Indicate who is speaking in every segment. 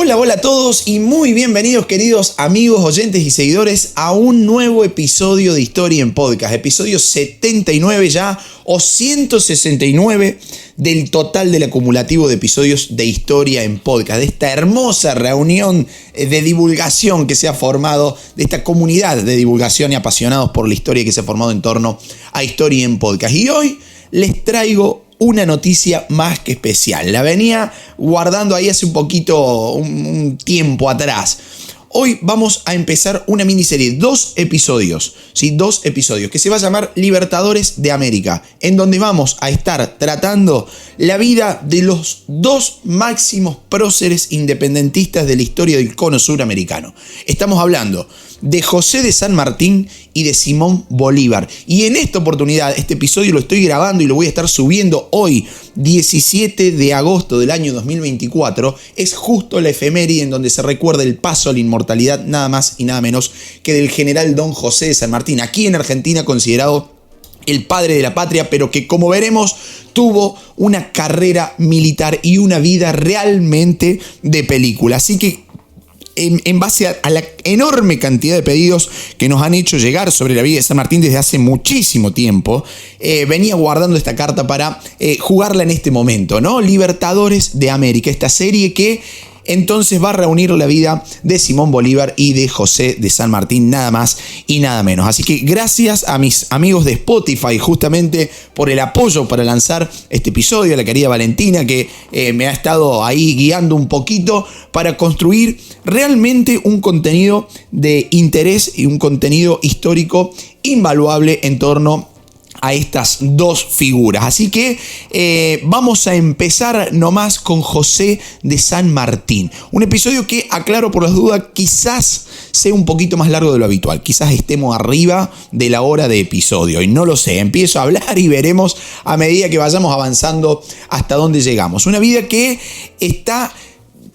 Speaker 1: Hola, hola a todos y muy bienvenidos, queridos amigos, oyentes y seguidores, a un nuevo episodio de Historia en Podcast. Episodio 79 ya, o 169 del total del acumulativo de episodios de Historia en Podcast. De esta hermosa reunión de divulgación que se ha formado, de esta comunidad de divulgación y apasionados por la historia que se ha formado en torno a Historia en Podcast. Y hoy les traigo una noticia más que especial. La venía guardando ahí hace un tiempo atrás. Hoy vamos a empezar una miniserie, dos episodios, que se va a llamar Libertadores de América, en donde vamos a estar tratando la vida de los dos máximos próceres independentistas de la historia del cono suramericano. Estamos hablando de José de San Martín y de Simón Bolívar. Y en esta oportunidad, este episodio lo estoy grabando y lo voy a estar subiendo hoy, 17 de agosto del año 2024. Es justo la efeméride en donde se recuerda el paso a la inmortalidad, nada más y nada menos que del general Don José de San Martín, aquí en Argentina considerado el padre de la patria, pero que, como veremos, tuvo una carrera militar y una vida realmente de película. Así que en base a la enorme cantidad de pedidos que nos han hecho llegar sobre la vida de San Martín desde hace muchísimo tiempo, venía guardando esta carta para jugarla en este momento, ¿no? Libertadores de América, esta serie que entonces va a reunir la vida de Simón Bolívar y de José de San Martín, nada más y nada menos. Así que gracias a mis amigos de Spotify justamente por el apoyo para lanzar este episodio, a la querida Valentina que me ha estado ahí guiando un poquito para construir realmente un contenido de interés y un contenido histórico invaluable en torno a estas dos figuras. Así que vamos a empezar nomás con José de San Martín. Un episodio que, aclaro por las dudas, quizás sea un poquito más largo de lo habitual. Quizás estemos arriba de la hora de episodio. Y no lo sé, empiezo a hablar y veremos a medida que vayamos avanzando hasta dónde llegamos. Una vida que está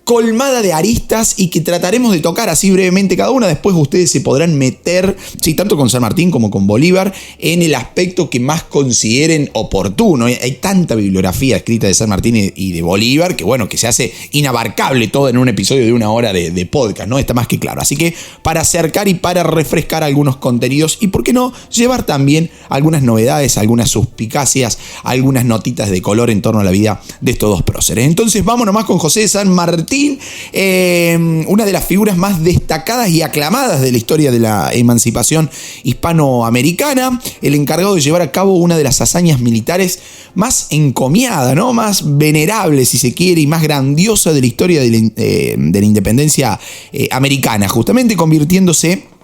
Speaker 1: colmada de aristas y que trataremos de tocar así brevemente cada una. Después ustedes se podrán meter, sí, tanto con San Martín como con Bolívar, en el aspecto que más consideren oportuno. Hay tanta bibliografía escrita de San Martín y de Bolívar que, bueno, que se hace inabarcable todo en un episodio de una hora de podcast, ¿no? Está más que claro. Así que para acercar y para refrescar algunos contenidos y, ¿por qué no?, llevar también algunas novedades, algunas suspicacias, algunas notitas de color en torno a la vida de estos dos próceres. Entonces vamos nomás con José de San Martín. Una de las figuras más destacadas y aclamadas de la historia de la emancipación hispanoamericana, el encargado de llevar a cabo una de las hazañas militares más encomiada, ¿no?, más venerable, si se quiere, y más grandiosa de la historia de la independencia americana, justamente convirtiéndose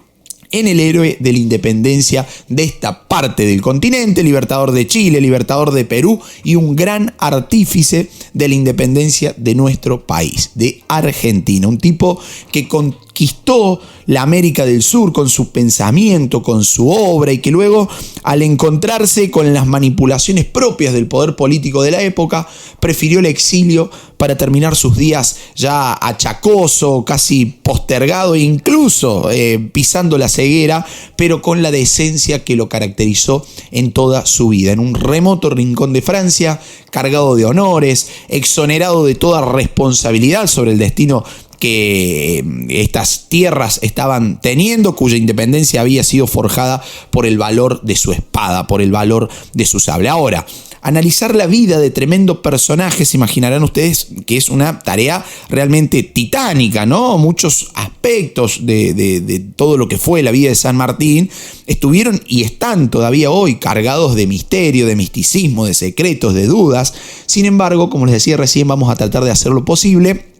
Speaker 1: en el héroe de la independencia de esta parte del continente, libertador de Chile, libertador de Perú y un gran artífice de la independencia de nuestro país, de Argentina. Un tipo que conquistó la América del Sur con su pensamiento, con su obra, y que luego, al encontrarse con las manipulaciones propias del poder político de la época, prefirió el exilio para terminar sus días ya achacoso, casi postergado e incluso pisando la ceguera, pero con la decencia que lo caracterizó en toda su vida. En un remoto rincón de Francia, cargado de honores, exonerado de toda responsabilidad sobre el destino que estas tierras estaban teniendo, cuya independencia había sido forjada por el valor de su espada, por el valor de su sable. Ahora, analizar la vida de tremendo personaje, se imaginarán ustedes que es una tarea realmente titánica, ¿no? Muchos aspectos de todo lo que fue la vida de San Martín estuvieron y están todavía hoy cargados de misterio, de misticismo, de secretos, de dudas. Sin embargo, como les decía recién, vamos a tratar de hacer lo posible,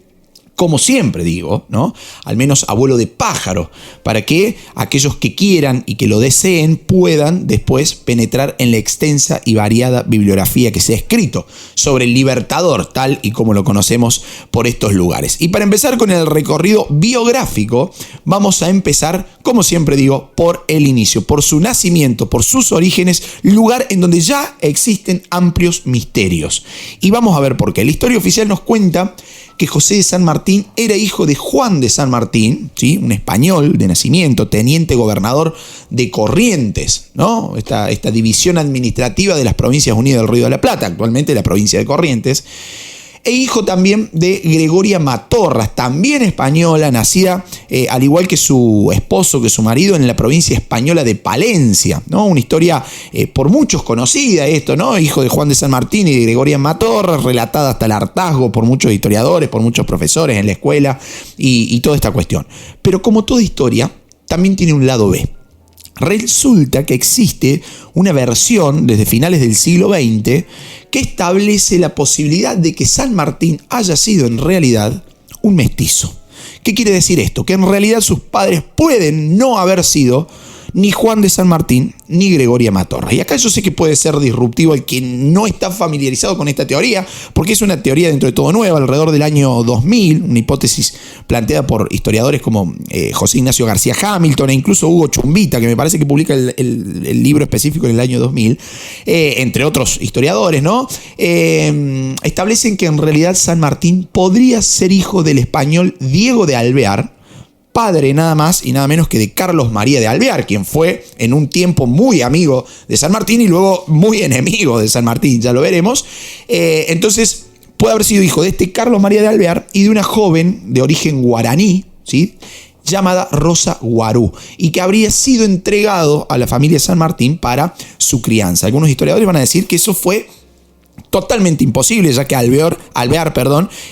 Speaker 1: como siempre digo, ¿no?, al menos a vuelo de pájaro, para que aquellos que quieran y que lo deseen puedan después penetrar en la extensa y variada bibliografía que se ha escrito sobre el Libertador, tal y como lo conocemos por estos lugares. Y para empezar con el recorrido biográfico, vamos a empezar, como siempre digo, por el inicio, por su nacimiento, por sus orígenes, lugar en donde ya existen amplios misterios. Y vamos a ver por qué. La historia oficial nos cuenta que José de San Martín era hijo de Juan de San Martín, ¿sí?, un español de nacimiento, teniente gobernador de Corrientes, ¿no?, esta división administrativa de las Provincias Unidas del Río de la Plata, actualmente la provincia de Corrientes. e hijo también de Gregoria Matorras, también española, nacida al igual que su esposo, que su marido, en la provincia española de Palencia, ¿no? Una historia por muchos conocida esto, ¿no? Hijo de Juan de San Martín y de Gregoria Matorras, relatada hasta el hartazgo por muchos historiadores, por muchos profesores en la escuela y toda esta cuestión. Pero como toda historia, también tiene un lado B. Resulta que existe una versión desde finales del siglo XX que establece la posibilidad de que San Martín haya sido en realidad un mestizo. ¿Qué quiere decir esto? Que en realidad sus padres pueden no haber sido ni Juan de San Martín ni Gregoria Matorras. Y acá yo sé que puede ser disruptivo el que no está familiarizado con esta teoría, porque es una teoría dentro de todo nueva, alrededor del año 2000, una hipótesis planteada por historiadores como José Ignacio García Hamilton e incluso Hugo Chumbita, que me parece que publica el libro específico en el año 2000, entre otros historiadores, ¿no? Establecen que en realidad San Martín podría ser hijo del español Diego de Alvear, padre nada más y nada menos que de Carlos María de Alvear, quien fue en un tiempo muy amigo de San Martín y luego muy enemigo de San Martín, ya lo veremos. Entonces puede haber sido hijo de este Carlos María de Alvear y de una joven de origen guaraní, ¿sí?, llamada Rosa Guarú, y que habría sido entregado a la familia San Martín para su crianza. Algunos historiadores van a decir que eso fue totalmente imposible, ya que Alvear,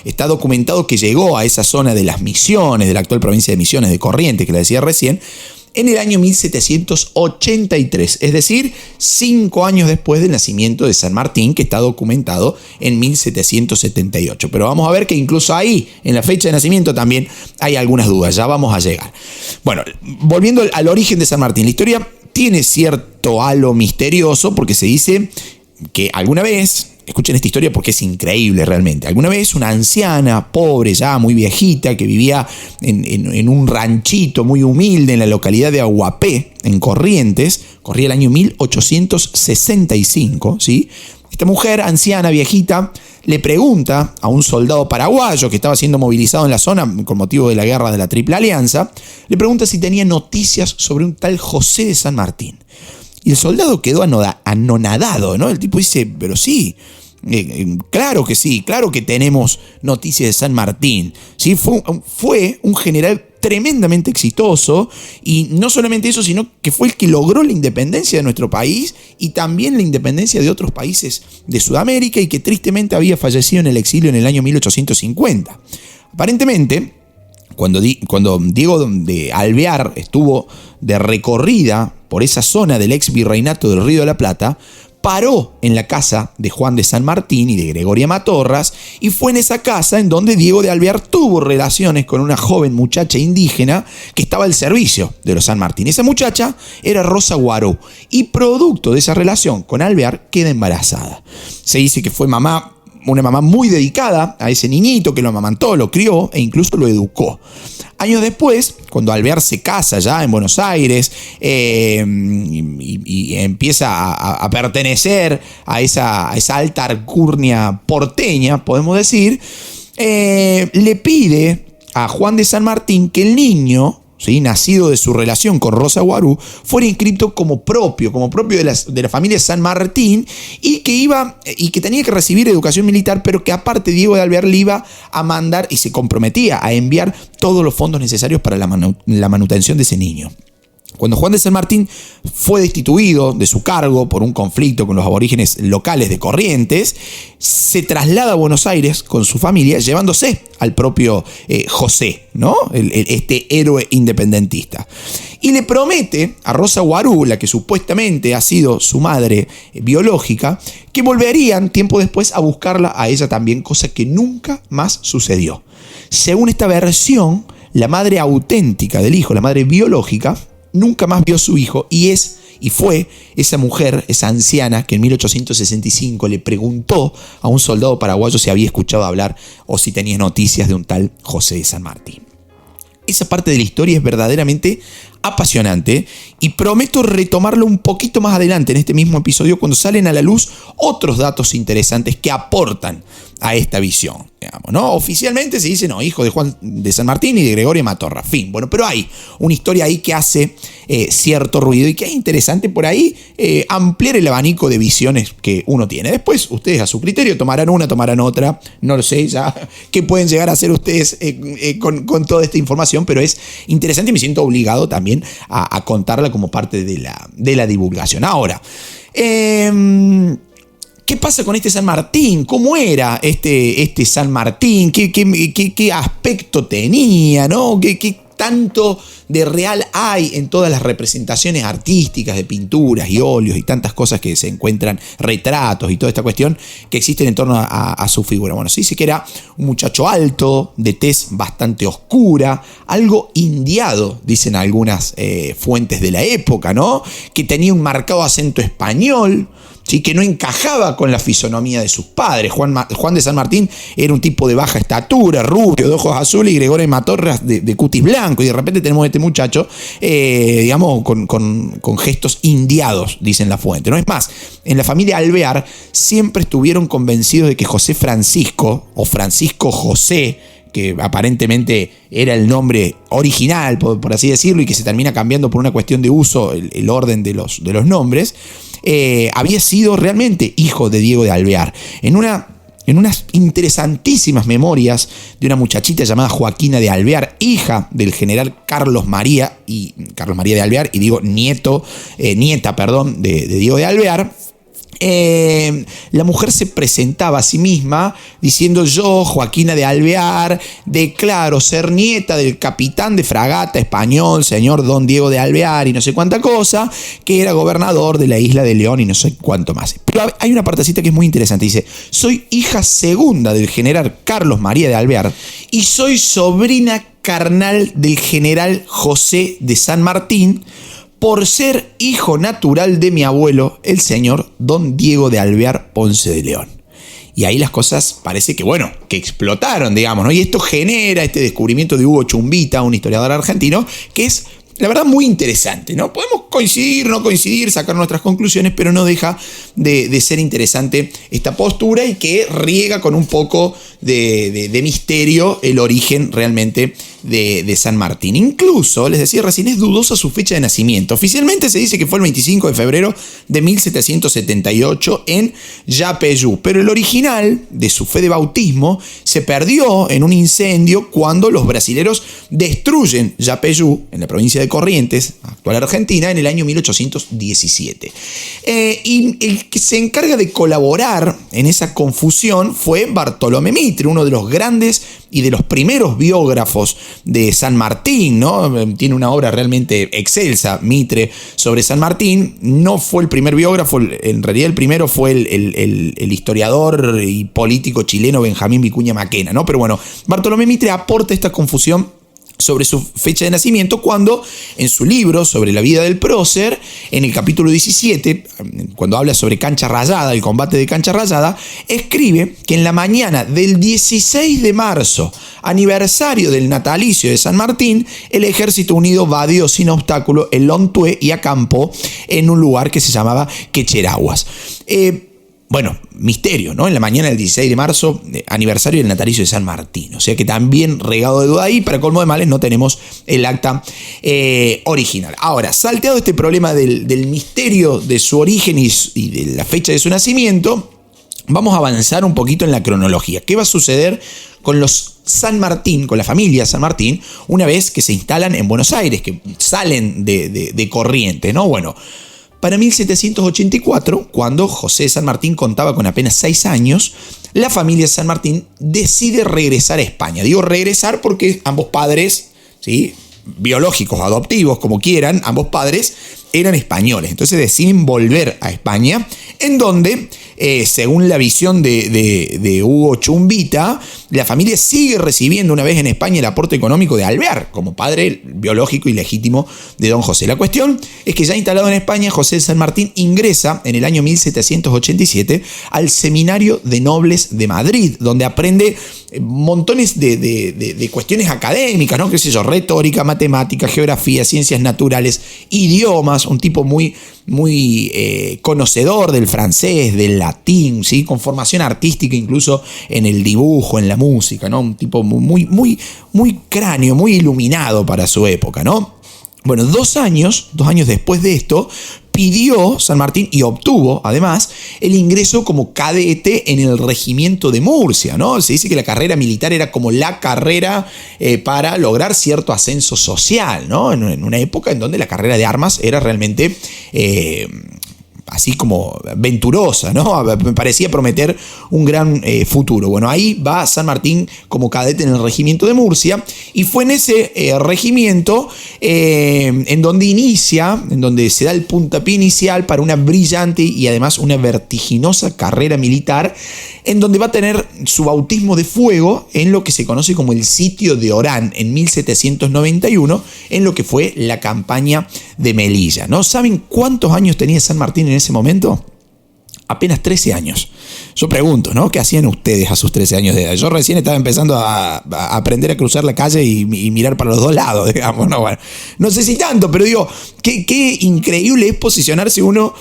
Speaker 1: está documentado que llegó a esa zona de las Misiones, de la actual provincia de Misiones, de Corrientes, que le decía recién, en el año 1783, es decir, 5 años después del nacimiento de San Martín, que está documentado en 1778. Pero vamos a ver que incluso ahí, en la fecha de nacimiento, también hay algunas dudas, ya vamos a llegar. Bueno, volviendo al origen de San Martín, la historia tiene cierto halo misterioso porque se dice que alguna vez, escuchen esta historia porque es increíble realmente, alguna vez una anciana, pobre ya, muy viejita, que vivía en un ranchito muy humilde en la localidad de Aguapé, en Corrientes, corría el año 1865, ¿sí? Esta mujer, anciana, viejita, le pregunta a un soldado paraguayo que estaba siendo movilizado en la zona con motivo de la guerra de la Triple Alianza, le pregunta si tenía noticias sobre un tal José de San Martín. Y el soldado quedó anonadado, ¿no? El tipo dice, pero sí, claro que sí, claro que tenemos noticias de San Martín. ¿Sí? Fue un general tremendamente exitoso, y no solamente eso, sino que fue el que logró la independencia de nuestro país y también la independencia de otros países de Sudamérica, y que tristemente había fallecido en el exilio en el año 1850. Aparentemente, cuando Diego de Alvear estuvo de recorrida por esa zona del ex virreinato del Río de la Plata, paró en la casa de Juan de San Martín y de Gregoria Matorras, y fue en esa casa en donde Diego de Alvear tuvo relaciones con una joven muchacha indígena que estaba al servicio de los San Martín. Esa muchacha era Rosa Guarú, y producto de esa relación con Alvear queda embarazada. Se dice que fue una mamá muy dedicada a ese niñito, que lo amamantó, lo crió e incluso lo educó. Años después, cuando Alvear se casa ya en Buenos Aires y empieza a pertenecer a esa alta alcurnia porteña, podemos decir, le pide a Juan de San Martín que el niño, ¿sí?, nacido de su relación con Rosa Guarú, fuera inscrito como propio de la familia San Martín, y que tenía que recibir educación militar, pero que aparte Diego de Alvear le iba a mandar y se comprometía a enviar todos los fondos necesarios para la manutención de ese niño. Cuando Juan de San Martín fue destituido de su cargo por un conflicto con los aborígenes locales de Corrientes, se traslada a Buenos Aires con su familia, llevándose al propio José, ¿no? Este héroe independentista. Y le promete a Rosa Guarú, la que supuestamente ha sido su madre biológica, que volverían tiempo después a buscarla a ella también, cosa que nunca más sucedió. Según esta versión, la madre auténtica del hijo, la madre biológica, nunca más vio a su hijo, y fue esa mujer, esa anciana, que en 1865 le preguntó a un soldado paraguayo si había escuchado hablar o si tenía noticias de un tal José de San Martín. Esa parte de la historia es verdaderamente apasionante y prometo retomarlo un poquito más adelante en este mismo episodio cuando salen a la luz otros datos interesantes que aportan a esta visión, digamos, ¿no? Oficialmente se dice, no, hijo de Juan de San Martín y de Gregorio Matorra, fin. Bueno, pero hay una historia ahí que hace cierto ruido y que es interesante por ahí ampliar el abanico de visiones que uno tiene. Después, ustedes a su criterio tomarán una, tomarán otra, no lo sé ya qué pueden llegar a hacer ustedes con toda esta información, pero es interesante y me siento obligado también a contarla como parte de la divulgación. Ahora, ¿qué pasa con este San Martín? ¿Cómo era este San Martín? ¿Qué aspecto tenía, ¿no? ¿Qué tanto de real hay en todas las representaciones artísticas de pinturas y óleos y tantas cosas que se encuentran, retratos y toda esta cuestión que existen en torno a su figura? Bueno, se dice que era un muchacho alto, de tez bastante oscura, algo indiado, dicen algunas fuentes de la época, ¿no? Que tenía un marcado acento español, ¿sí? Que no encajaba con la fisonomía de sus padres. Juan de San Martín era un tipo de baja estatura, rubio, de ojos azules, y Gregorio Matorras de cutis blanco, y de repente tenemos a este muchacho, digamos, con gestos indiados, dicen la fuente, ¿no? Es más, en la familia Alvear siempre estuvieron convencidos de que José Francisco, o Francisco José, que aparentemente era el nombre original, por así decirlo, y que se termina cambiando por una cuestión de uso, el orden de los nombres, había sido realmente hijo de Diego de Alvear. En unas interesantísimas memorias de una muchachita llamada Joaquina de Alvear, hija del general Carlos María de Alvear, y digo nieta, de Diego de Alvear. La mujer se presentaba a sí misma diciendo: yo, Joaquina de Alvear, declaro ser nieta del capitán de fragata español, señor don Diego de Alvear, y no sé cuánta cosa, que era gobernador de la isla de León y no sé cuánto más. Pero hay una partecita que es muy interesante, dice: soy hija segunda del general Carlos María de Alvear y soy sobrina carnal del general José de San Martín, por ser hijo natural de mi abuelo, el señor don Diego de Alvear Ponce de León. Y ahí las cosas parece que explotaron, digamos, ¿no? Y esto genera este descubrimiento de Hugo Chumbita, un historiador argentino, que es, la verdad, muy interesante, ¿no? Podemos coincidir, no coincidir, sacar nuestras conclusiones, pero no deja de ser interesante esta postura y que riega con un poco de misterio el origen realmente de San Martín. Incluso, les decía recién, es dudosa su fecha de nacimiento. Oficialmente se dice que fue el 25 de febrero de 1778 en Yapeyú, pero el original de su fe de bautismo se perdió en un incendio cuando los brasileros destruyen Yapeyú, en la provincia de Corrientes, actual Argentina, en el año 1817. Y el que se encarga de colaborar en esa confusión fue Bartolomé Mitre, uno de los grandes y de los primeros biógrafos de San Martín, ¿no? Tiene una obra realmente excelsa, Mitre, sobre San Martín. No fue el primer biógrafo, en realidad el primero fue el historiador y político chileno Benjamín Vicuña Maquena, ¿no? Pero bueno, Bartolomé Mitre aporta esta confusión sobre su fecha de nacimiento cuando en su libro sobre la vida del prócer, en el capítulo 17, cuando habla sobre Cancha Rayada, el combate de Cancha Rayada, escribe que en la mañana del 16 de marzo, aniversario del natalicio de San Martín, el ejército unido vadeó sin obstáculo el Lontué y acampó en un lugar que se llamaba Quecheraguas. Bueno, misterio, ¿no? En la mañana del 16 de marzo, aniversario del natalicio de San Martín. O sea que también regado de duda ahí, para colmo de males, no tenemos el acta original. Ahora, salteado este problema del misterio de su origen y de la fecha de su nacimiento, vamos a avanzar un poquito en la cronología. ¿Qué va a suceder con los San Martín, con la familia San Martín, una vez que se instalan en Buenos Aires, que salen de Corrientes, ¿no? Bueno, para 1784, cuando José de San Martín contaba con apenas 6 años, la familia San Martín decide regresar a España. Digo regresar porque ambos padres, ¿sí?, biológicos o adoptivos, como quieran, ambos padres eran españoles. Entonces deciden volver a España, en donde, según la visión de Hugo Chumbita, la familia sigue recibiendo una vez en España el aporte económico de Alvear, como padre biológico y legítimo de don José. La cuestión es que ya instalado en España, José de San Martín ingresa en el año 1787 al Seminario de Nobles de Madrid, donde aprende montones de cuestiones académicas, ¿no? Qué sé yo, retórica, matemática, geografía, ciencias naturales, idiomas, un tipo muy conocedor del francés, del latín, ¿sí? Con formación artística incluso en el dibujo, en la música, ¿no? Un tipo muy cráneo, muy iluminado para su época, ¿no? Bueno, 2 años después de esto, pidió San Martín y obtuvo, además, el ingreso como cadete en el regimiento de Murcia, ¿no? Se dice que la carrera militar era como la carrera para lograr cierto ascenso social, ¿no? En una época en donde la carrera de armas era realmente así como venturosa, ¿no? Me parecía prometer un gran futuro. Bueno, ahí va San Martín como cadete en el regimiento de Murcia, y fue en ese regimiento en donde se da el puntapié inicial para una brillante y además una vertiginosa carrera militar, en donde va a tener su bautismo de fuego en lo que se conoce como el sitio de Orán en 1791, en lo que fue la campaña de Melilla, ¿no? ¿Saben cuántos años tenía San Martín en ese momento? Apenas 13 años. Yo pregunto, ¿no? ¿Qué hacían ustedes a sus 13 años de edad? Yo recién estaba empezando a aprender a cruzar la calle y mirar para los dos lados, digamos. No, bueno, no sé si tanto, pero digo, qué increíble es posicionarse uno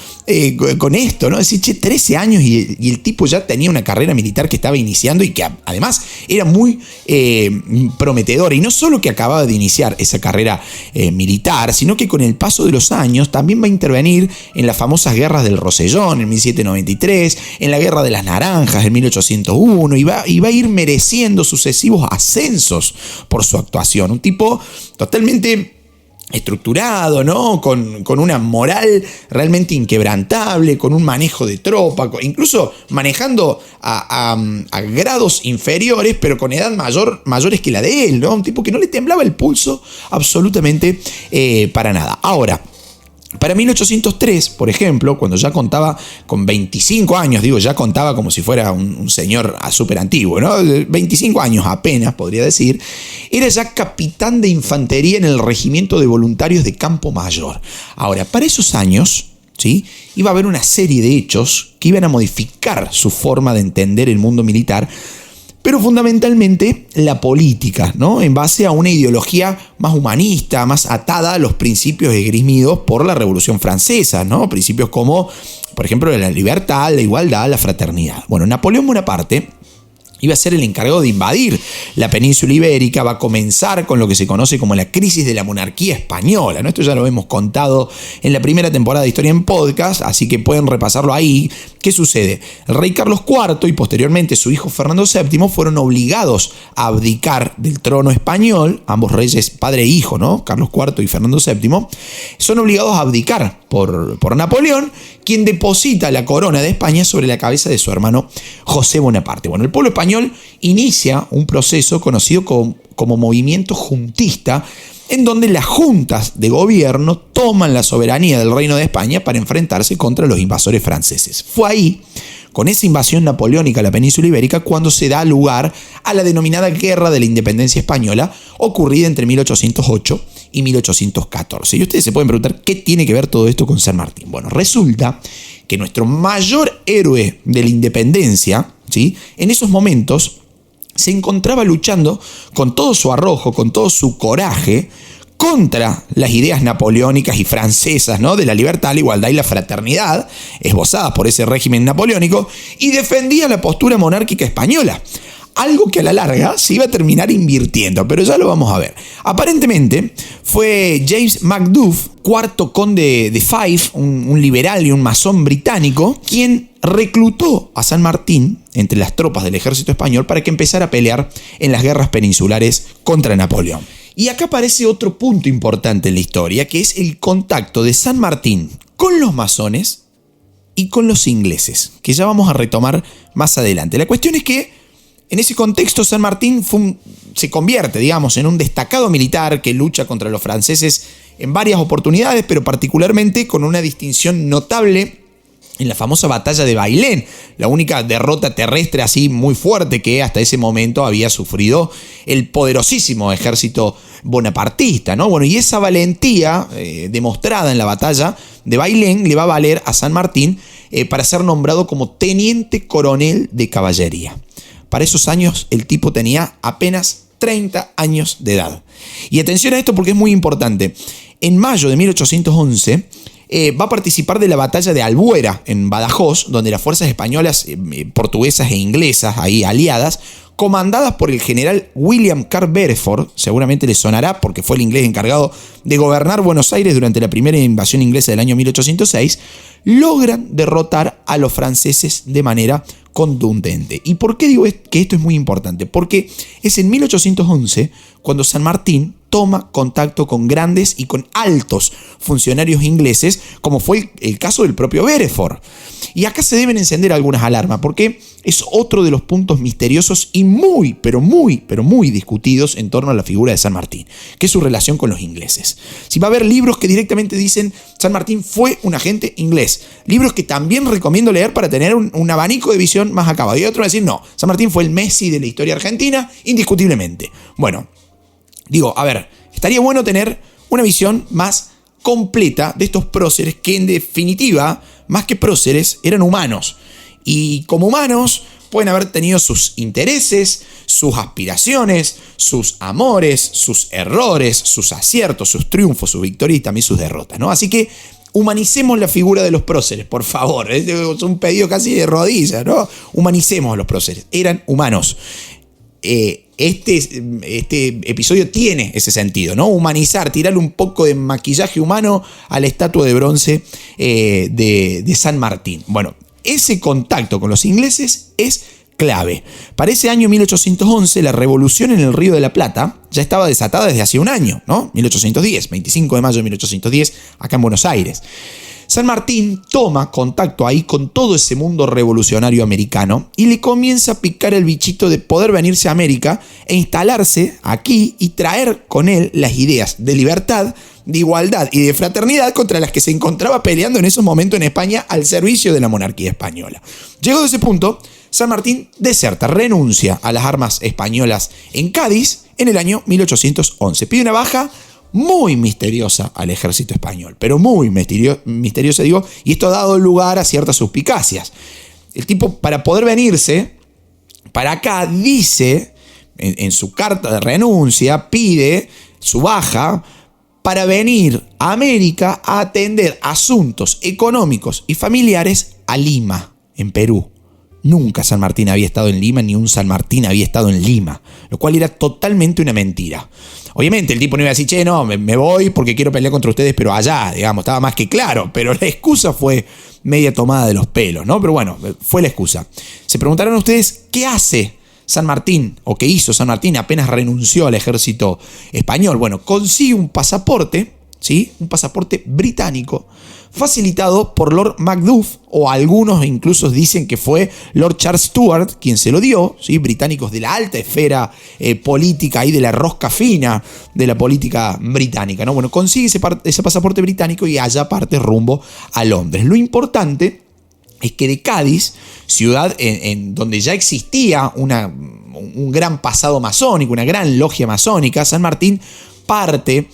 Speaker 1: con esto, ¿no? Decir, 13 años y el tipo ya tenía una carrera militar que estaba iniciando y que además era muy prometedora. Y no solo que acababa de iniciar esa carrera militar, sino que con el paso de los años también va a intervenir en las famosas guerras del Rosellón en 1793, en la Guerra de las Naranjas en 1801, y va a ir mereciendo sucesivos ascensos por su actuación. Un tipo totalmente estructurado, ¿no? Con una moral realmente inquebrantable, con un manejo de tropa, incluso manejando a grados inferiores, pero con edad mayores que la de él, ¿no? Un tipo que no le temblaba el pulso absolutamente para nada. Ahora, para 1803, por ejemplo, cuando ya contaba con 25 años, ya contaba como si fuera un señor súper antiguo, ¿no? 25 años apenas, podría decir, era ya capitán de infantería en el regimiento de voluntarios de Campo Mayor. Ahora, para esos años, ¿sí?, iba a haber una serie de hechos que iban a modificar su forma de entender el mundo militar, pero fundamentalmente la política, ¿no? En base a una ideología más humanista, más atada a los principios esgrimidos por la Revolución Francesa, ¿no? Principios como, por ejemplo, la libertad, la igualdad, la fraternidad. Bueno, Napoleón Bonaparte iba a ser el encargado de invadir la península ibérica, va a comenzar con lo que se conoce como la crisis de la monarquía española, ¿no? Esto ya lo hemos contado en la primera temporada de Historia en Podcast, así que pueden repasarlo ahí. ¿Qué sucede? El rey Carlos IV y posteriormente su hijo Fernando VII fueron obligados a abdicar del trono español, ambos reyes padre e hijo, ¿no? Carlos IV y Fernando VII, son obligados a abdicar por Napoleón, quien deposita la corona de España sobre la cabeza de su hermano José Bonaparte. Bueno, el pueblo español inicia un proceso conocido como movimiento juntista, en donde las juntas de gobierno toman la soberanía del Reino de España para enfrentarse contra los invasores franceses. Fue ahí, con esa invasión napoleónica a la península ibérica, cuando se da lugar a la denominada Guerra de la Independencia Española, ocurrida entre 1808 y 1814. Y ustedes se pueden preguntar, ¿qué tiene que ver todo esto con San Martín? Bueno, resulta que nuestro mayor héroe de la independencia, ¿sí?, en esos momentos se encontraba luchando con todo su arrojo, con todo su coraje, contra las ideas napoleónicas y francesas, ¿no?, de la libertad, la igualdad y la fraternidad, esbozadas por ese régimen napoleónico, y defendía la postura monárquica española. Algo que a la larga se iba a terminar invirtiendo, pero ya lo vamos a ver. Aparentemente fue James Macduff, cuarto conde de Fife, un liberal y un masón británico, quien reclutó a San Martín entre las tropas del ejército español para que empezara a pelear en las guerras peninsulares contra Napoleón. Y acá aparece otro punto importante en la historia, que es el contacto de San Martín con los masones y con los ingleses, que ya vamos a retomar más adelante. La cuestión es que en ese contexto San Martín se convierte, digamos, en un destacado militar que lucha contra los franceses en varias oportunidades, pero particularmente con una distinción notable en la famosa batalla de Bailén, la única derrota terrestre así muy fuerte que hasta ese momento había sufrido el poderosísimo ejército bonapartista, ¿no? Bueno, y esa valentía demostrada en la batalla de Bailén le va a valer a San Martín para ser nombrado como teniente coronel de caballería. Para esos años el tipo tenía apenas 30 años de edad. Y atención a esto porque es muy importante. En mayo de 1811 va a participar de la batalla de Albuera en Badajoz, donde las fuerzas españolas, portuguesas e inglesas, ahí aliadas, comandadas por el general William Carr Beresford, seguramente les sonará porque fue el inglés encargado de gobernar Buenos Aires durante la primera invasión inglesa del año 1806, logran derrotar a los franceses de manera contundente. ¿Y por qué digo que esto es muy importante? Porque es en 1811 cuando San Martín toma contacto con grandes y con altos funcionarios ingleses, como fue el caso del propio Beresford. Y acá se deben encender algunas alarmas, porque es otro de los puntos misteriosos y muy discutidos en torno a la figura de San Martín, que es su relación con los ingleses. Si va a haber libros que directamente dicen San Martín fue un agente inglés, libros que también recomiendo leer para tener un abanico de visión más acabado. Y otro va a decir, no, San Martín fue el Messi de la historia argentina, indiscutiblemente. Bueno, digo, a ver, estaría bueno tener una visión más completa de estos próceres que en definitiva, más que próceres, eran humanos. Y como humanos pueden haber tenido sus intereses, sus aspiraciones, sus amores, sus errores, sus aciertos, sus triunfos, sus victorias y también sus derrotas, ¿no? Así que humanicemos la figura de los próceres, por favor. Es un pedido casi de rodillas, ¿no? Humanicemos a los próceres. Eran humanos. Este episodio tiene ese sentido, ¿no? Humanizar, tirarle un poco de maquillaje humano a la estatua de bronce de San Martín. Bueno, ese contacto con los ingleses es clave. Para ese año 1811, la revolución en el Río de la Plata ya estaba desatada desde hace un año, ¿no? 1810, 25 de mayo de 1810, acá en Buenos Aires. San Martín toma contacto ahí con todo ese mundo revolucionario americano y le comienza a picar el bichito de poder venirse a América e instalarse aquí y traer con él las ideas de libertad, de igualdad y de fraternidad contra las que se encontraba peleando en esos momentos en España al servicio de la monarquía española. Llegado a ese punto, San Martín deserta, renuncia a las armas españolas en Cádiz en el año 1811. Pide una baja muy misteriosa al ejército español, pero muy misteriosa, digo, y esto ha dado lugar a ciertas suspicacias. El tipo, para poder venirse para acá, dice en su carta de renuncia, pide su baja para venir a América a atender asuntos económicos y familiares a Lima, en Perú. Nunca San Martín había estado en Lima, ni un San Martín había estado en Lima, lo cual era totalmente una mentira. Obviamente el tipo no iba a decir, che, no, me voy porque quiero pelear contra ustedes, pero allá, digamos, estaba más que claro, pero la excusa fue media tomada de los pelos, ¿no? Pero bueno, fue la excusa. Se preguntarán ustedes, ¿qué hace San Martín, o qué hizo San Martín apenas renunció al ejército español? Bueno, consigue un pasaporte, ¿sí? Un pasaporte británico, facilitado por Lord Macduff, o algunos incluso dicen que fue Lord Charles Stuart quien se lo dio, ¿sí? Británicos de la alta esfera política y de la rosca fina de la política británica, ¿no? Bueno, consigue ese pasaporte británico y allá parte rumbo a Londres. Lo importante es que de Cádiz, ciudad en donde ya existía un gran pasado masónico, una gran logia masónica, San Martín parte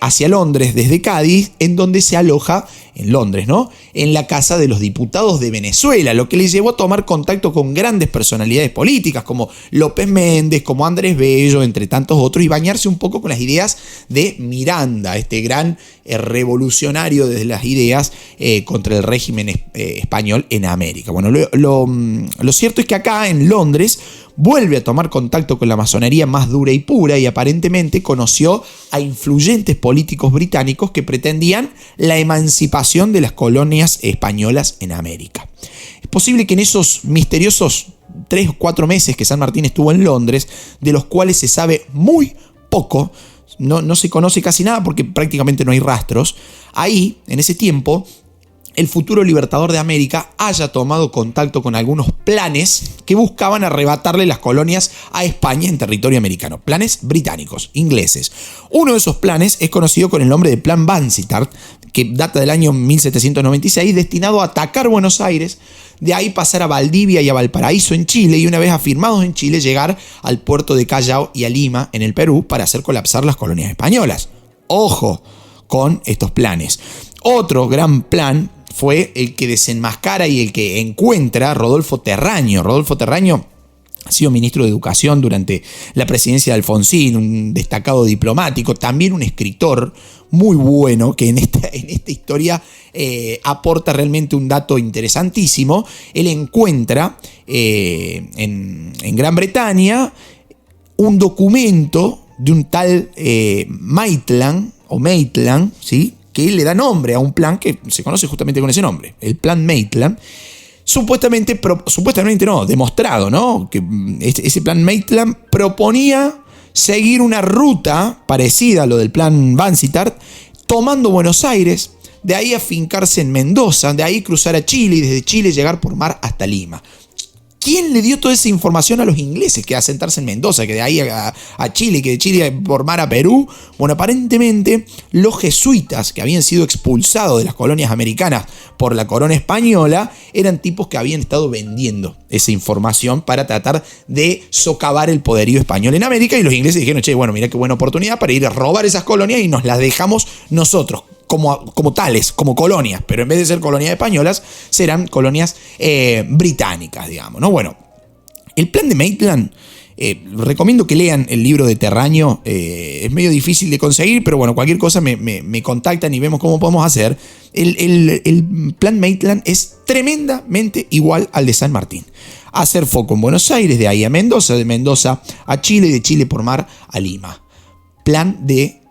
Speaker 1: hacia Londres desde Cádiz, en donde se aloja en Londres, ¿no? En la Casa de los Diputados de Venezuela, lo que le llevó a tomar contacto con grandes personalidades políticas como López Méndez, como Andrés Bello, entre tantos otros, y bañarse un poco con las ideas de Miranda, este gran revolucionario desde las ideas contra el régimen español en América. Bueno, lo cierto es que acá en Londres vuelve a tomar contacto con la masonería más dura y pura y aparentemente conoció a influyentes políticos británicos que pretendían la emancipación de las colonias españolas en América. Es posible que en esos misteriosos 3 o 4 meses que San Martín estuvo en Londres, de los cuales se sabe muy poco, no se conoce casi nada porque prácticamente no hay rastros, ahí, en ese tiempo, el futuro libertador de América haya tomado contacto con algunos planes que buscaban arrebatarle las colonias a España en territorio americano. Planes británicos, ingleses. Uno de esos planes es conocido con el nombre de Plan Vansittart, que data del año 1796, destinado a atacar Buenos Aires, de ahí pasar a Valdivia y a Valparaíso en Chile, y una vez afirmados en Chile, llegar al puerto de Callao y a Lima en el Perú para hacer colapsar las colonias españolas. Ojo con estos planes. Otro gran plan fue el que desenmascara y el que encuentra Rodolfo Terraño. Rodolfo Terraño ha sido ministro de Educación durante la presidencia de Alfonsín, un destacado diplomático, también un escritor muy bueno que en esta historia aporta realmente un dato interesantísimo. Él encuentra en Gran Bretaña un documento de un tal Maitland, ¿sí?, que le da nombre a un plan que se conoce justamente con ese nombre, el Plan Maitland. Supuestamente no, demostrado, ¿no?, que ese Plan Maitland proponía seguir una ruta parecida a lo del Plan Vansittart, tomando Buenos Aires, de ahí afincarse en Mendoza, de ahí cruzar a Chile y desde Chile llegar por mar hasta Lima. ¿Quién le dio toda esa información a los ingleses que asentarse en Mendoza, que de ahí a Chile, que de Chile por mar a Perú? Bueno, aparentemente los jesuitas que habían sido expulsados de las colonias americanas por la corona española eran tipos que habían estado vendiendo esa información para tratar de socavar el poderío español en América, y los ingleses dijeron, che, bueno, mira qué buena oportunidad para ir a robar esas colonias y nos las dejamos nosotros como tales, como colonias, pero en vez de ser colonias españolas, serán colonias británicas, digamos, ¿no? Bueno, el plan de Maitland, recomiendo que lean el libro de Terraño, es medio difícil de conseguir, pero bueno, cualquier cosa me contactan y vemos cómo podemos hacer. El plan Maitland es tremendamente igual al de San Martín. Hacer foco en Buenos Aires, de ahí a Mendoza, de Mendoza a Chile y de Chile por mar a Lima. Plan de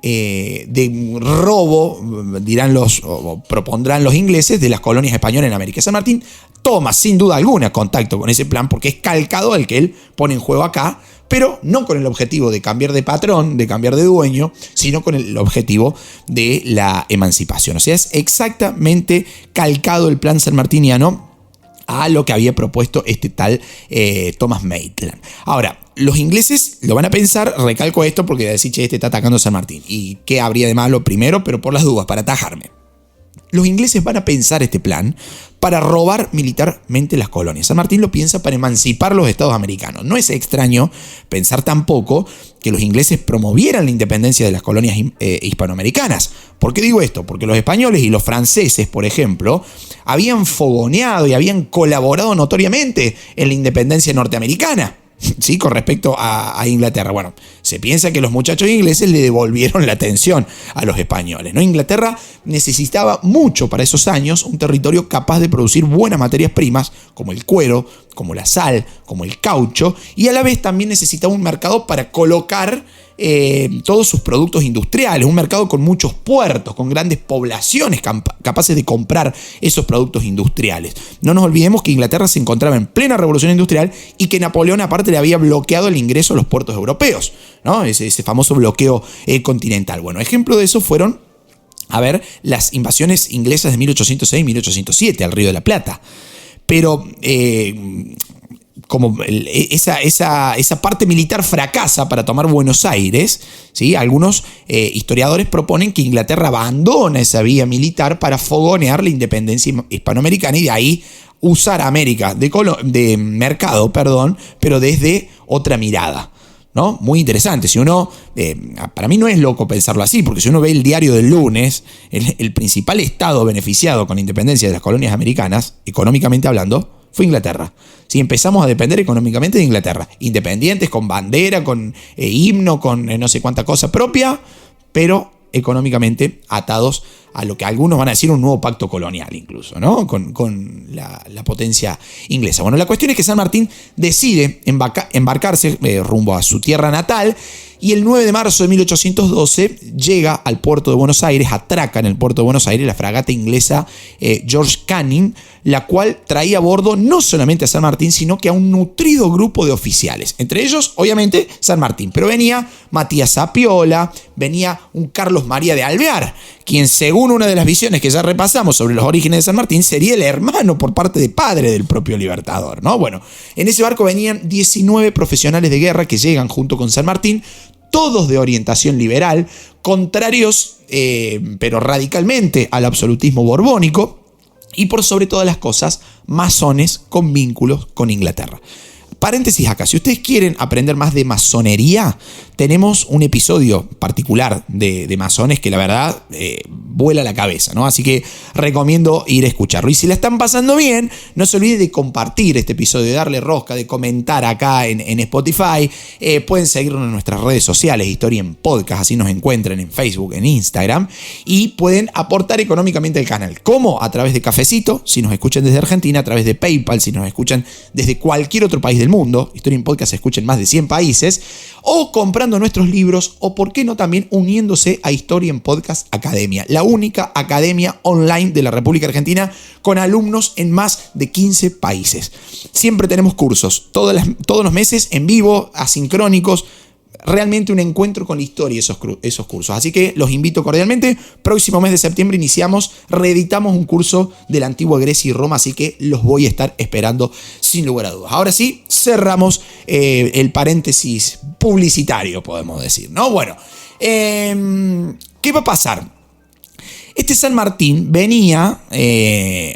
Speaker 1: robo, dirán o propondrán los ingleses, de las colonias españolas en América. San Martín toma sin duda alguna contacto con ese plan porque es calcado al que él pone en juego acá, pero no con el objetivo de cambiar de patrón, de cambiar de dueño, sino con el objetivo de la emancipación. O sea, es exactamente calcado el plan sanmartiniano a lo que había propuesto este tal Thomas Maitland. Ahora, los ingleses lo van a pensar, recalco esto porque decir, che, este está atacando a San Martín. ¿Y qué habría de malo? Primero, pero por las dudas, para atajarme. Los ingleses van a pensar este plan para robar militarmente las colonias. San Martín lo piensa para emancipar los estados americanos. No es extraño pensar tampoco que los ingleses promovieran la independencia de las colonias hispanoamericanas. ¿Por qué digo esto? Porque los españoles y los franceses, por ejemplo, habían fogoneado y habían colaborado notoriamente en la independencia norteamericana, ¿sí?, con respecto a Inglaterra. Bueno, se piensa que los muchachos ingleses le devolvieron la atención a los españoles, ¿no? Inglaterra necesitaba mucho para esos años un territorio capaz de producir buenas materias primas, como el cuero, como la sal, como el caucho, y a la vez también necesitaba un mercado para colocar todos sus productos industriales, un mercado con muchos puertos, con grandes poblaciones capaces de comprar esos productos industriales. No nos olvidemos que Inglaterra se encontraba en plena revolución industrial y que Napoleón aparte le había bloqueado el ingreso a los puertos europeos, ¿no? Ese famoso bloqueo continental. Bueno, ejemplo de eso fueron, las invasiones inglesas de 1806-1807 al Río de la Plata. Pero como esa parte militar fracasa para tomar Buenos Aires, ¿sí?, algunos historiadores proponen que Inglaterra abandona esa vía militar para fogonear la independencia hispanoamericana y de ahí usar a América de mercado, pero desde otra mirada, ¿no? Muy interesante. Si uno, para mí no es loco pensarlo así, porque si uno ve el diario del lunes, el principal estado beneficiado con la independencia de las colonias americanas, económicamente hablando, fue Inglaterra. Si empezamos a depender económicamente de Inglaterra, independientes, con bandera, con himno, con no sé cuánta cosa propia, pero económicamente atados a lo que algunos van a decir un nuevo pacto colonial incluso, ¿no? Con la potencia inglesa. Bueno, la cuestión es que San Martín decide embarcarse rumbo a su tierra natal y el 9 de marzo de 1812 llega al puerto de Buenos Aires, atraca en el puerto de Buenos Aires la fragata inglesa George Canning, la cual traía a bordo no solamente a San Martín, sino que a un nutrido grupo de oficiales. Entre ellos, obviamente, San Martín, pero venía Matías Sapiola, venía un Carlos María de Alvear, quien según una de las visiones que ya repasamos sobre los orígenes de San Martín, sería el hermano por parte de padre del propio Libertador, ¿no? Bueno, en ese barco venían 19 profesionales de guerra que llegan junto con San Martín, todos de orientación liberal, contrarios, pero radicalmente al absolutismo borbónico, y por sobre todas las cosas, masones con vínculos con Inglaterra. Paréntesis acá, si ustedes quieren aprender más de masonería, tenemos un episodio particular de masones que la verdad vuela la cabeza, ¿no? Así que recomiendo ir a escucharlo. Y si la están pasando bien, no se olviden de compartir este episodio, de darle rosca, de comentar acá en Spotify. Pueden seguirnos en nuestras redes sociales, Historia en Podcast, así nos encuentran en Facebook, en Instagram. Y pueden aportar económicamente al canal. ¿Cómo? A través de Cafecito, si nos escuchan desde Argentina, a través de PayPal, si nos escuchan desde cualquier otro país del mundo. Historia en Podcast se escucha en más de 100 países. O comprando nuestros libros, o por qué no también uniéndose a Historia en Podcast Academia, la única academia online de la República Argentina con alumnos en más de 15 países. Siempre tenemos cursos, todos los meses en vivo, asincrónicos, realmente un encuentro con la historia esos cursos. Así que los invito cordialmente. Próximo mes de septiembre reeditamos un curso de la antigua Grecia y Roma, así que los voy a estar esperando sin lugar a dudas. Ahora sí, cerramos el paréntesis publicitario, podemos decir, ¿no? Bueno, ¿qué va a pasar? Este San Martín venía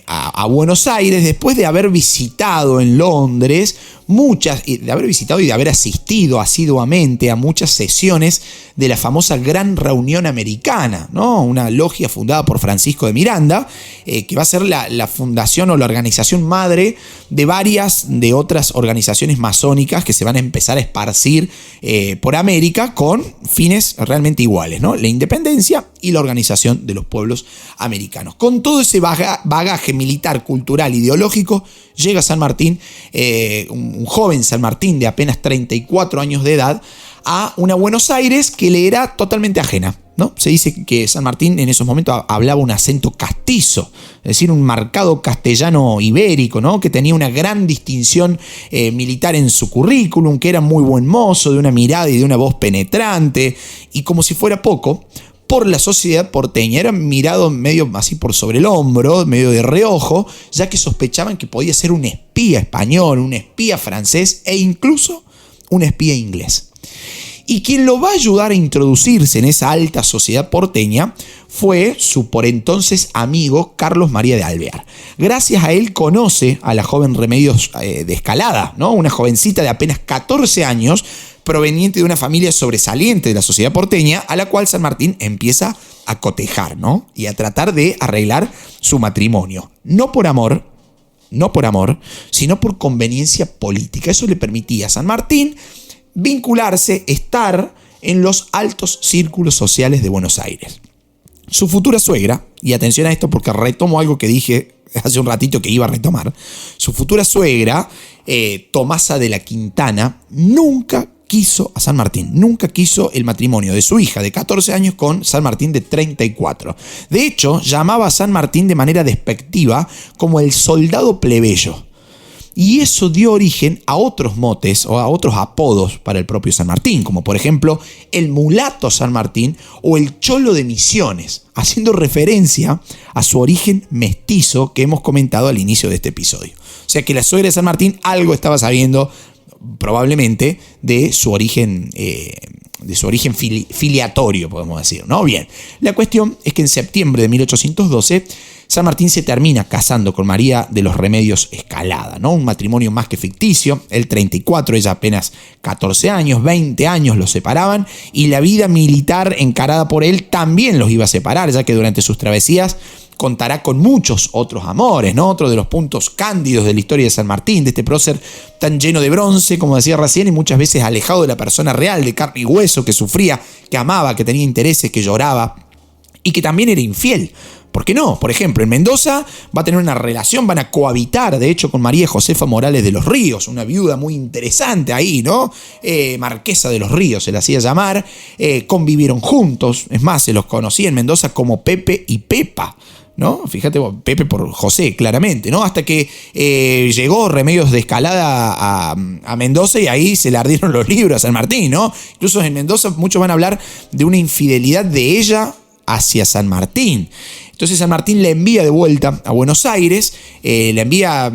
Speaker 1: a Buenos Aires después de haber visitado en Londres de haber visitado y de haber asistido asiduamente a muchas sesiones de la famosa Gran Reunión Americana, ¿no? Una logia fundada por Francisco de Miranda, que va a ser la fundación o la organización madre de varias de otras organizaciones masónicas que se van a empezar a esparcir por América con fines realmente iguales, ¿no? La independencia y la organización de los pueblos americanos. Con todo ese bagaje militar, cultural, ideológico, llega San Martín, un joven San Martín de apenas 34 años de edad, a una Buenos Aires que le era totalmente ajena, ¿no? Se dice que San Martín en esos momentos hablaba un acento castizo, es decir, un marcado castellano ibérico, ¿no? Que tenía una gran distinción militar en su currículum, que era muy buen mozo, de una mirada y de una voz penetrante, y como si fuera poco, por la sociedad porteña era mirado medio así por sobre el hombro, medio de reojo, ya que sospechaban que podía ser un espía español, un espía francés e incluso un espía inglés. Y quien lo va a ayudar a introducirse en esa alta sociedad porteña fue su por entonces amigo Carlos María de Alvear. Gracias a él conoce a la joven Remedios de Escalada, ¿no? Una jovencita de apenas 14 años, proveniente de una familia sobresaliente de la sociedad porteña, a la cual San Martín empieza a cotejar, ¿no? Y a tratar de arreglar su matrimonio. No por amor, sino por conveniencia política. Eso le permitía a San Martín vincularse, estar en los altos círculos sociales de Buenos Aires. Su futura suegra, y atención a esto porque retomo algo que dije hace un ratito que iba a retomar, su futura suegra, Tomasa de la Quintana, nunca quiso a San Martín, nunca quiso el matrimonio de su hija de 14 años con San Martín de 34. De hecho, llamaba a San Martín de manera despectiva como el soldado plebeyo. Y eso dio origen a otros motes o a otros apodos para el propio San Martín, como por ejemplo el mulato San Martín o el cholo de Misiones, haciendo referencia a su origen mestizo que hemos comentado al inicio de este episodio. O sea que la suegra de San Martín algo estaba sabiendo probablemente de su origen filiatorio, podemos decir, ¿no? Bien, la cuestión es que en septiembre de 1812 San Martín se termina casando con María de los Remedios Escalada, ¿no? Un matrimonio más que ficticio, él 34, ella apenas 14 años, 20 años los separaban, y la vida militar encarada por él también los iba a separar, ya que durante sus travesías contará con muchos otros amores, ¿no? Otro de los puntos cándidos de la historia de San Martín, de este prócer tan lleno de bronce, como decía recién, y muchas veces alejado de la persona real, de carne y hueso, que sufría, que amaba, que tenía intereses, que lloraba y que también era infiel. ¿Por qué no? Por ejemplo, en Mendoza va a tener una relación, van a cohabitar, de hecho, con María Josefa Morales de los Ríos, una viuda muy interesante ahí, ¿no? Marquesa de los Ríos se la hacía llamar, convivieron juntos, es más, se los conocía en Mendoza como Pepe y Pepa, ¿no? Fíjate, Pepe por José, claramente, ¿no? Hasta que llegó Remedios de Escalada a Mendoza y ahí se le ardieron los libros a San Martín, ¿no? Incluso en Mendoza muchos van a hablar de una infidelidad de ella hacia San Martín. Entonces San Martín le envía de vuelta a Buenos Aires, le envía a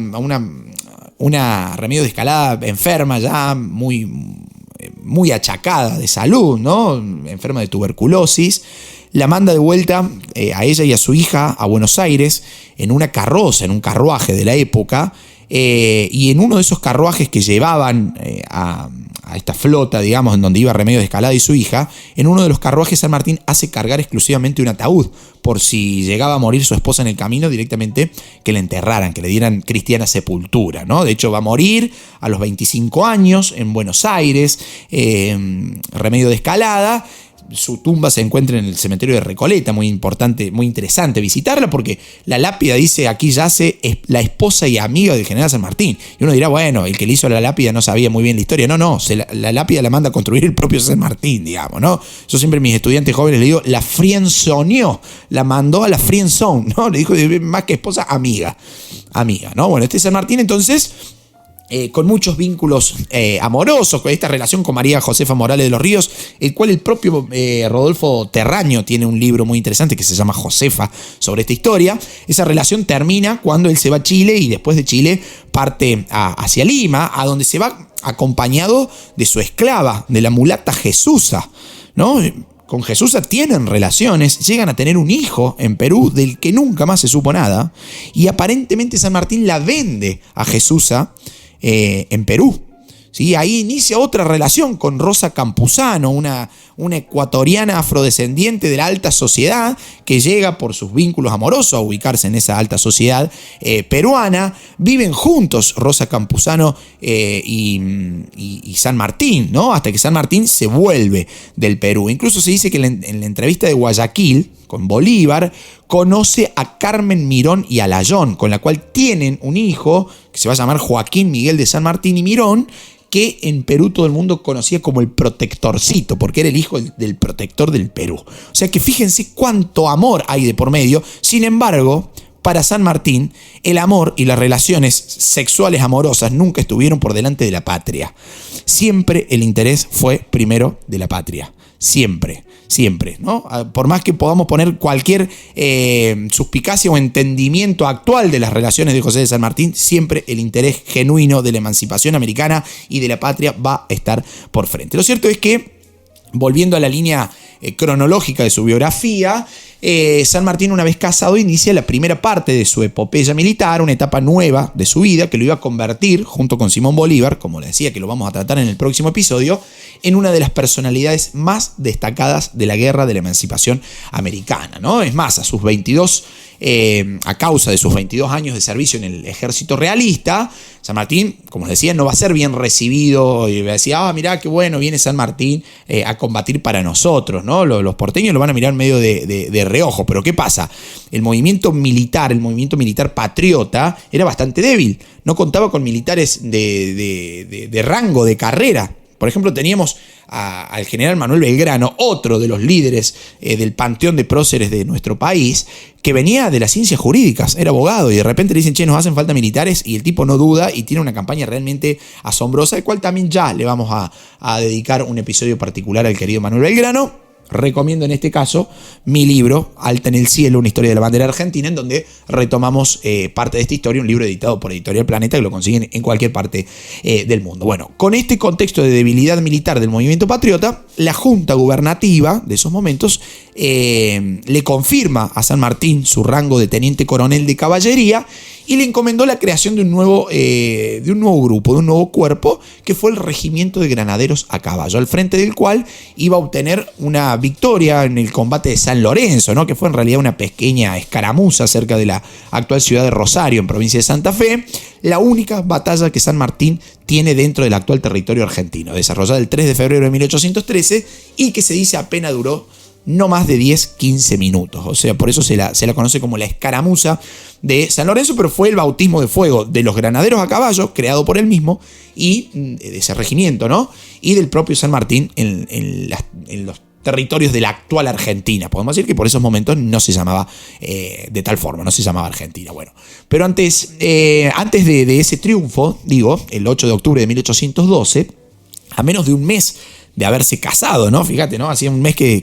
Speaker 1: una Remedios de Escalada enferma ya, muy muy achacada de salud, ¿no? Enferma de tuberculosis, la manda de vuelta a ella y a su hija a Buenos Aires en una carroza, en un carruaje de la época, y en uno de esos carruajes que llevaban a esta flota, digamos, en donde iba Remedios de Escalada y su hija, en uno de los carruajes San Martín hace cargar exclusivamente un ataúd, por si llegaba a morir su esposa en el camino, directamente que la enterraran, que le dieran cristiana sepultura, ¿no? De hecho, va a morir a los 25 años en Buenos Aires, Remedios de Escalada. Su tumba se encuentra en el cementerio de Recoleta, muy importante, muy interesante visitarla, porque la lápida dice: aquí yace la esposa y amiga del general San Martín. Y uno dirá, bueno, el que le hizo la lápida no sabía muy bien la historia. No, la lápida la manda a construir el propio San Martín, digamos, ¿no? Yo siempre a mis estudiantes jóvenes les digo, la frienzoneó, la mandó a la friendzone, ¿no? Le dijo más que esposa, amiga, ¿no? Bueno, este San Martín entonces, con muchos vínculos amorosos, con esta relación con María Josefa Morales de los Ríos, el cual el propio Rodolfo Terraño tiene un libro muy interesante que se llama Josefa, sobre esta historia. Esa relación termina cuando él se va a Chile y después de Chile parte hacia Lima, a donde se va acompañado de su esclava, de la mulata Jesusa, ¿no? Con Jesusa tienen relaciones, llegan a tener un hijo en Perú del que nunca más se supo nada, y aparentemente San Martín la vende a Jesusa en Perú. ¿Sí? Ahí inicia otra relación con Rosa Campuzano, una ecuatoriana afrodescendiente de la alta sociedad que llega por sus vínculos amorosos a ubicarse en esa alta sociedad peruana. Viven juntos Rosa Campuzano y San Martín, ¿no? Hasta que San Martín se vuelve del Perú. Incluso se dice que en la entrevista de Guayaquil con Bolívar conoce a Carmen Mirón y a Layón, con la cual tienen un hijo que se va a llamar Joaquín Miguel de San Martín y Mirón, que en Perú todo el mundo conocía como el protectorcito, porque era el hijo del protector del Perú. O sea que fíjense cuánto amor hay de por medio. Sin embargo, para San Martín, el amor y las relaciones sexuales amorosas nunca estuvieron por delante de la patria. Siempre el interés fue primero de la patria. Siempre, ¿no? Por más que podamos poner cualquier suspicacia o entendimiento actual de las relaciones de José de San Martín, siempre el interés genuino de la emancipación americana y de la patria va a estar por frente. Lo cierto es que, volviendo a la línea cronológica de su biografía, San Martín, una vez casado, inicia la primera parte de su epopeya militar, una etapa nueva de su vida que lo iba a convertir, junto con Simón Bolívar, como les decía que lo vamos a tratar en el próximo episodio, en una de las personalidades más destacadas de la guerra de la emancipación americana, ¿no? Es más, a causa de sus 22 años de servicio en el ejército realista, San Martín, como les decía, no va a ser bien recibido y va a decir, mirá qué bueno, viene San Martín a combatir para nosotros, ¿no? Los porteños lo van a mirar medio de reojo, pero ¿qué pasa? El movimiento militar patriota era bastante débil, no contaba con militares de rango, de carrera. Por ejemplo, teníamos al general Manuel Belgrano, otro de los líderes del panteón de próceres de nuestro país, que venía de las ciencias jurídicas, era abogado, y de repente le dicen, nos hacen falta militares, y el tipo no duda y tiene una campaña realmente asombrosa, al cual también ya le vamos a dedicar un episodio particular al querido Manuel Belgrano. Recomiendo en este caso mi libro, Alta en el Cielo, una historia de la bandera argentina, en donde retomamos parte de esta historia, un libro editado por Editorial Planeta, que lo consiguen en cualquier parte del mundo. Bueno, con este contexto de debilidad militar del movimiento patriota, la junta gubernativa de esos momentos le confirma a San Martín su rango de teniente coronel de caballería y le encomendó la creación de un nuevo grupo, de un nuevo cuerpo, que fue el Regimiento de Granaderos a Caballo, al frente del cual iba a obtener una victoria en el combate de San Lorenzo, ¿no? Que fue en realidad una pequeña escaramuza cerca de la actual ciudad de Rosario, en provincia de Santa Fe, la única batalla que San Martín tiene dentro del actual territorio argentino, desarrollada el 3 de febrero de 1813 y que se dice apenas duró no más de 10-15 minutos. O sea, por eso se la conoce como la escaramuza de San Lorenzo, pero fue el bautismo de fuego de los granaderos a caballo, creado por él mismo, y de ese regimiento, ¿no? Y del propio San Martín en los territorios de la actual Argentina. Podemos decir que por esos momentos no se llamaba de tal forma, no se llamaba Argentina. Bueno, pero antes de ese triunfo, el 8 de octubre de 1812, a menos de un mes de haberse casado, ¿no? Fíjate, ¿no? Hacía un mes que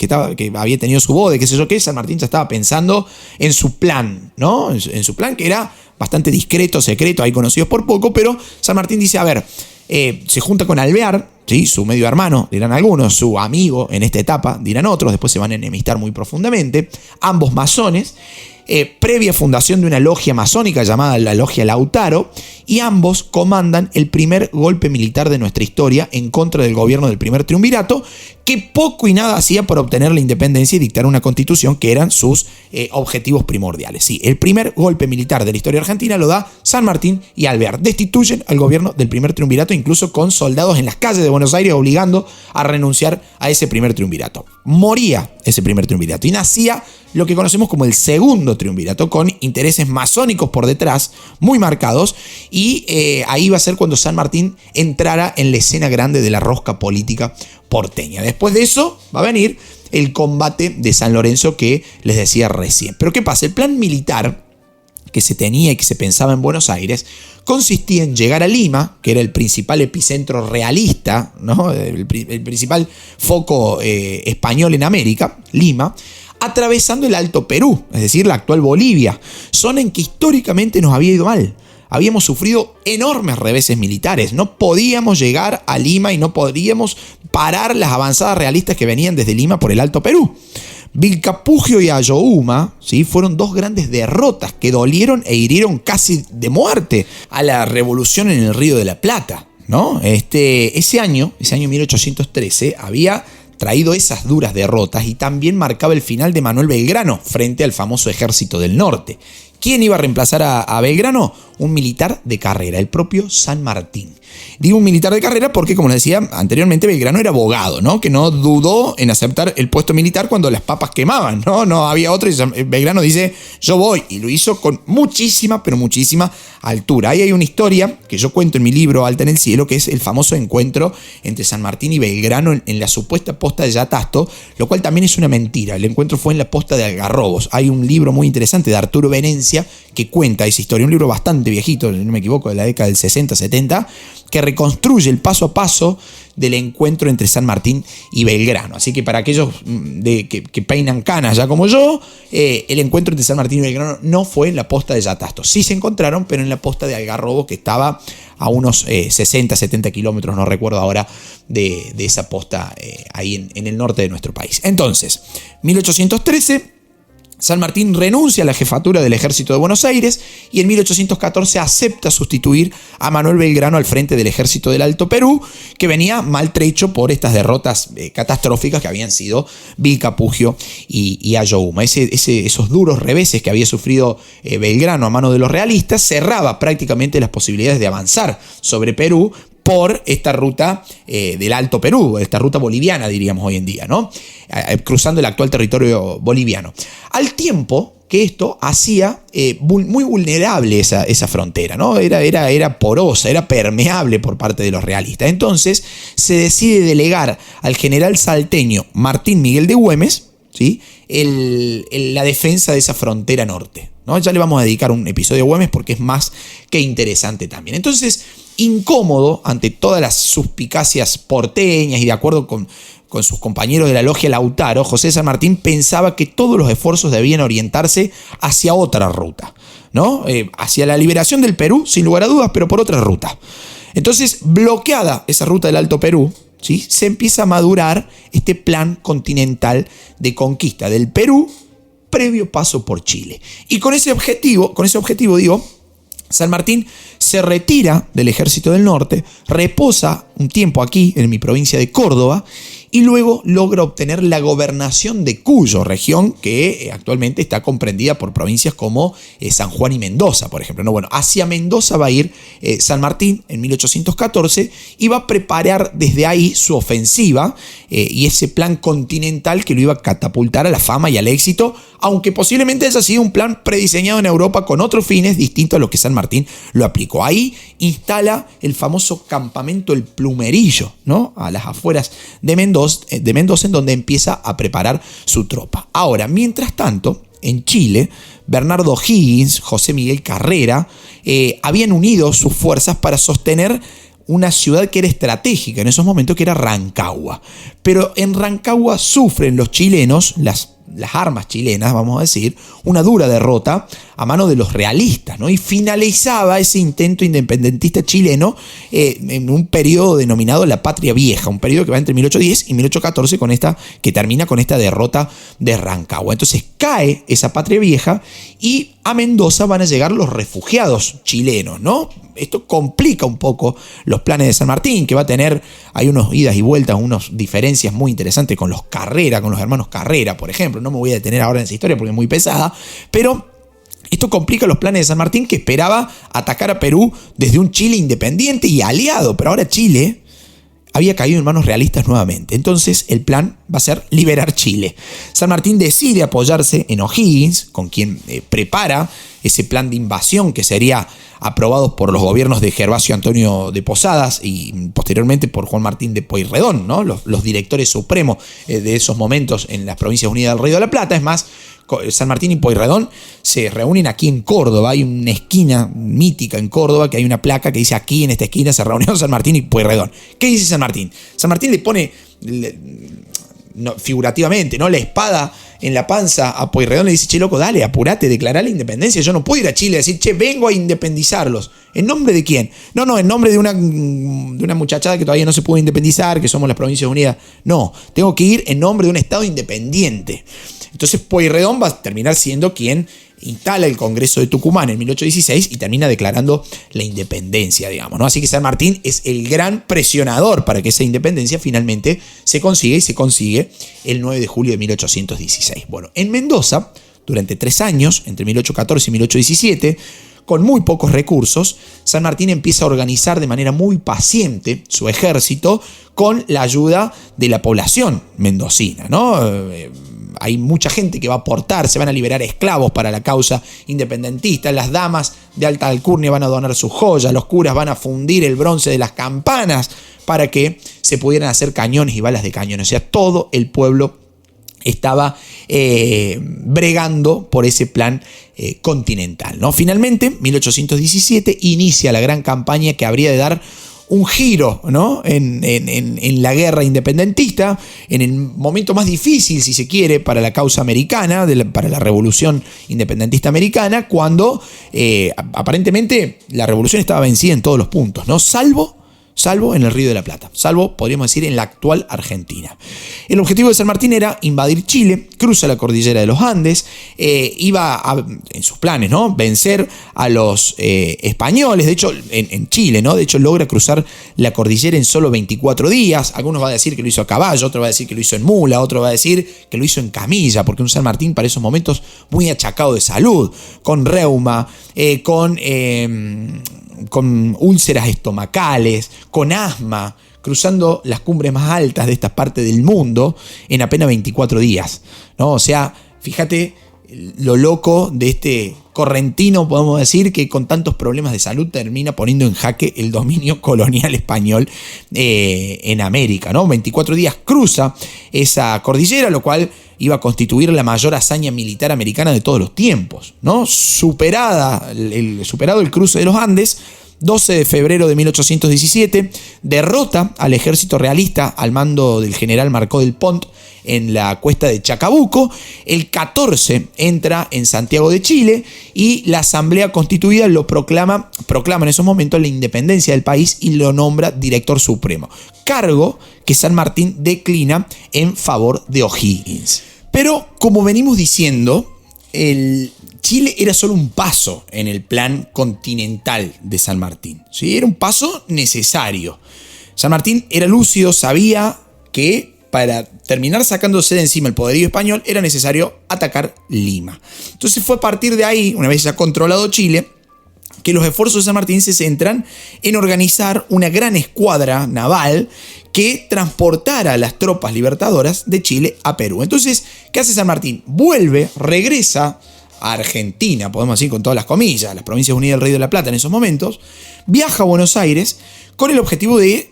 Speaker 1: había tenido su boda, qué sé yo qué, San Martín ya estaba pensando en su plan, ¿no? En su plan, que era bastante discreto, secreto, ahí conocidos por poco, pero San Martín dice, a ver, Se junta con Alvear, ¿sí? Su medio hermano, dirán algunos, su amigo en esta etapa, dirán otros, después se van a enemistar muy profundamente, ambos masones, previa fundación de una logia masónica llamada la Logia Lautaro, y ambos comandan el primer golpe militar de nuestra historia en contra del gobierno del primer triunvirato, que poco y nada hacía por obtener la independencia y dictar una constitución, que eran sus objetivos primordiales. Sí, el primer golpe militar de la historia argentina lo da San Martín y Alvear. Destituyen al gobierno del primer triunvirato, incluso con soldados en las calles de Buenos Aires obligando a renunciar a ese primer triunvirato. Moría ese primer triunvirato y nacía lo que conocemos como el segundo triunvirato, con intereses masónicos por detrás, muy marcados, y ahí va a ser cuando San Martín entrara en la escena grande de la rosca política porteña. Después de eso va a venir el combate de San Lorenzo que les decía recién. Pero ¿qué pasa? El plan militar que se tenía y que se pensaba en Buenos Aires consistía en llegar a Lima, que era el principal epicentro realista, ¿no? el principal foco español en América, Lima, atravesando el Alto Perú, es decir, la actual Bolivia, zona en que históricamente nos había ido mal. Habíamos sufrido enormes reveses militares, no podíamos llegar a Lima y no podíamos parar las avanzadas realistas que venían desde Lima por el Alto Perú. Vilcapugio y Ayohuma, ¿sí? Fueron dos grandes derrotas que dolieron e hirieron casi de muerte a la revolución en el Río de la Plata, ¿no? Ese año 1813, había traído esas duras derrotas y también marcaba el final de Manuel Belgrano frente al famoso Ejército del Norte. ¿Quién iba a reemplazar a Belgrano? Un militar de carrera, el propio San Martín. Digo un militar de carrera porque, como les decía anteriormente, Belgrano era abogado, ¿no? Que no dudó en aceptar el puesto militar cuando las papas quemaban, ¿no? No había otro y Belgrano dice, yo voy. Y lo hizo con muchísima, pero muchísima altura. Ahí hay una historia que yo cuento en mi libro Alta en el Cielo, que es el famoso encuentro entre San Martín y Belgrano en la supuesta posta de Yatasto, lo cual también es una mentira. El encuentro fue en la posta de Algarrobos. Hay un libro muy interesante de Arturo Venencia que cuenta esa historia, un libro bastante viejito, no me equivoco, de la década del 60-70, que reconstruye el paso a paso del encuentro entre San Martín y Belgrano. Así que para aquellos que peinan canas ya como yo, el encuentro entre San Martín y Belgrano no fue en la posta de Yatasto. Sí se encontraron, pero en la posta de Algarrobo, que estaba a unos 60-70 kilómetros, no recuerdo ahora, de esa posta ahí en el norte de nuestro país. Entonces, 1813... San Martín renuncia a la jefatura del Ejército de Buenos Aires y en 1814 acepta sustituir a Manuel Belgrano al frente del Ejército del Alto Perú, que venía maltrecho por estas derrotas catastróficas que habían sido Vilcapugio y Ayohuma. Esos duros reveses que había sufrido Belgrano a mano de los realistas cerraba prácticamente las posibilidades de avanzar sobre Perú por esta ruta del Alto Perú, esta ruta boliviana, diríamos hoy en día, ¿no? Cruzando el actual territorio boliviano. Al tiempo que esto hacía muy vulnerable esa frontera, ¿no? Era porosa, era permeable por parte de los realistas. Entonces se decide delegar al general salteño Martín Miguel de Güemes, ¿sí? La defensa de esa frontera norte, ¿no? Ya le vamos a dedicar un episodio a Güemes porque es más que interesante también. Entonces, incómodo ante todas las suspicacias porteñas y de acuerdo con sus compañeros de la Logia Lautaro, José San Martín pensaba que todos los esfuerzos debían orientarse hacia otra ruta, ¿no? Hacia la liberación del Perú, sin lugar a dudas, pero por otra ruta. Entonces, bloqueada esa ruta del Alto Perú, ¿sí? Se empieza a madurar este plan continental de conquista del Perú, previo paso por Chile. Y con ese objetivo, San Martín se retira del Ejército del Norte, reposa un tiempo aquí en mi provincia de Córdoba y luego logra obtener la gobernación de Cuyo, región que actualmente está comprendida por provincias como San Juan y Mendoza, por ejemplo. No, bueno, hacia Mendoza va a ir San Martín en 1814 y va a preparar desde ahí su ofensiva y ese plan continental que lo iba a catapultar a la fama y al éxito, aunque posiblemente haya sido un plan prediseñado en Europa con otros fines distintos a los que San Martín lo aplicó. Ahí instala el famoso campamento El Plumerillo, ¿no? A las afueras de Mendoza, en donde empieza a preparar su tropa. Ahora, mientras tanto, en Chile, Bernardo O'Higgins, José Miguel Carrera, habían unido sus fuerzas para sostener una ciudad que era estratégica en esos momentos, que era Rancagua. Pero en Rancagua sufren los chilenos, las las armas chilenas, vamos a decir, una dura derrota a mano de los realistas, ¿no? Y finalizaba ese intento independentista chileno en un periodo denominado la Patria Vieja, un periodo que va entre 1810 y 1814 que termina con esta derrota de Rancagua. Entonces cae esa Patria Vieja y a Mendoza van a llegar los refugiados chilenos, ¿no? Esto complica un poco los planes de San Martín, que va a tener, hay unos idas y vueltas, unas diferencias muy interesantes con los Carrera, con los hermanos Carrera, por ejemplo. No me voy a detener ahora en esa historia porque es muy pesada, pero esto complica los planes de San Martín, que esperaba atacar a Perú desde un Chile independiente y aliado, pero ahora Chile había caído en manos realistas nuevamente. Entonces el plan va a ser liberar Chile. San Martín decide apoyarse en O'Higgins, con quien prepara ese plan de invasión que sería aprobado por los gobiernos de Gervasio Antonio de Posadas y posteriormente por Juan Martín de Pueyrredón, ¿no? Los directores supremos de esos momentos en las Provincias Unidas del Río de la Plata. Es más, San Martín y Pueyrredón se reúnen aquí en Córdoba. Hay una esquina mítica en Córdoba que hay una placa que dice: aquí en esta esquina se reunieron San Martín y Pueyrredón. ¿Qué dice San Martín? San Martín le pone, figurativamente, ¿no?, la espada en la panza a Pueyrredón, le dice: che, loco, dale, apurate, declará la independencia. Yo no puedo ir a Chile a decir: che, vengo a independizarlos. ¿En nombre de quién? No, en nombre de una muchachada que todavía no se pudo independizar, que somos las Provincias Unidas. No, tengo que ir en nombre de un Estado independiente. Entonces Pueyrredón va a terminar siendo quien instala el Congreso de Tucumán en 1816 y termina declarando la independencia, digamos, ¿no? Así que San Martín es el gran presionador para que esa independencia finalmente se consiga, y se consigue el 9 de julio de 1816. Bueno, en Mendoza, durante 3 años, entre 1814 y 1817, con muy pocos recursos, San Martín empieza a organizar de manera muy paciente su ejército con la ayuda de la población mendocina, ¿no? Hay mucha gente que va a aportar, se van a liberar esclavos para la causa independentista, las damas de alta alcurnia van a donar sus joyas, los curas van a fundir el bronce de las campanas para que se pudieran hacer cañones y balas de cañón. O sea, todo el pueblo estaba bregando por ese plan continental, ¿no? Finalmente, 1817 inicia la gran campaña que habría de dar un giro, ¿no?, en la guerra independentista, en el momento más difícil, si se quiere, para la causa americana, para la revolución independentista americana, cuando aparentemente la revolución estaba vencida en todos los puntos, ¿no?, salvo en el Río de la Plata, salvo, podríamos decir, en la actual Argentina. El objetivo de San Martín era invadir Chile, cruza la cordillera de los Andes, iba en sus planes, ¿no?, vencer a los españoles, de hecho, en Chile, ¿no?, de hecho logra cruzar la cordillera en solo 24 días, algunos van a decir que lo hizo a caballo, otro va a decir que lo hizo en mula, otro va a decir que lo hizo en camilla, porque un San Martín para esos momentos muy achacado de salud, con reuma, con úlceras estomacales, con asma, cruzando las cumbres más altas de esta parte del mundo en apenas 24 días, ¿no? O sea, fíjate lo loco de este correntino, podemos decir, que con tantos problemas de salud termina poniendo en jaque el dominio colonial español en América, ¿no? 24 días cruza esa cordillera, lo cual iba a constituir la mayor hazaña militar americana de todos los tiempos, ¿no? Superado el cruce de los Andes, 12 de febrero de 1817, derrota al ejército realista al mando del general Marcó del Pont en la cuesta de Chacabuco. El 14 entra en Santiago de Chile y la asamblea constituida lo proclama en esos momentos la independencia del país y lo nombra director supremo, cargo que San Martín declina en favor de O'Higgins. Pero, como venimos diciendo, Chile era solo un paso en el plan continental de San Martín, ¿sí? Era un paso necesario. San Martín era lúcido, sabía que para terminar sacándose de encima el poderío español era necesario atacar Lima. Entonces fue a partir de ahí, una vez ya controlado Chile, que los esfuerzos de San Martín se centran en organizar una gran escuadra naval que transportara a las tropas libertadoras de Chile a Perú. Entonces, ¿qué hace San Martín? Regresa a Argentina, podemos decir con todas las comillas, las Provincias Unidas del Río de la Plata en esos momentos, viaja a Buenos Aires con el objetivo de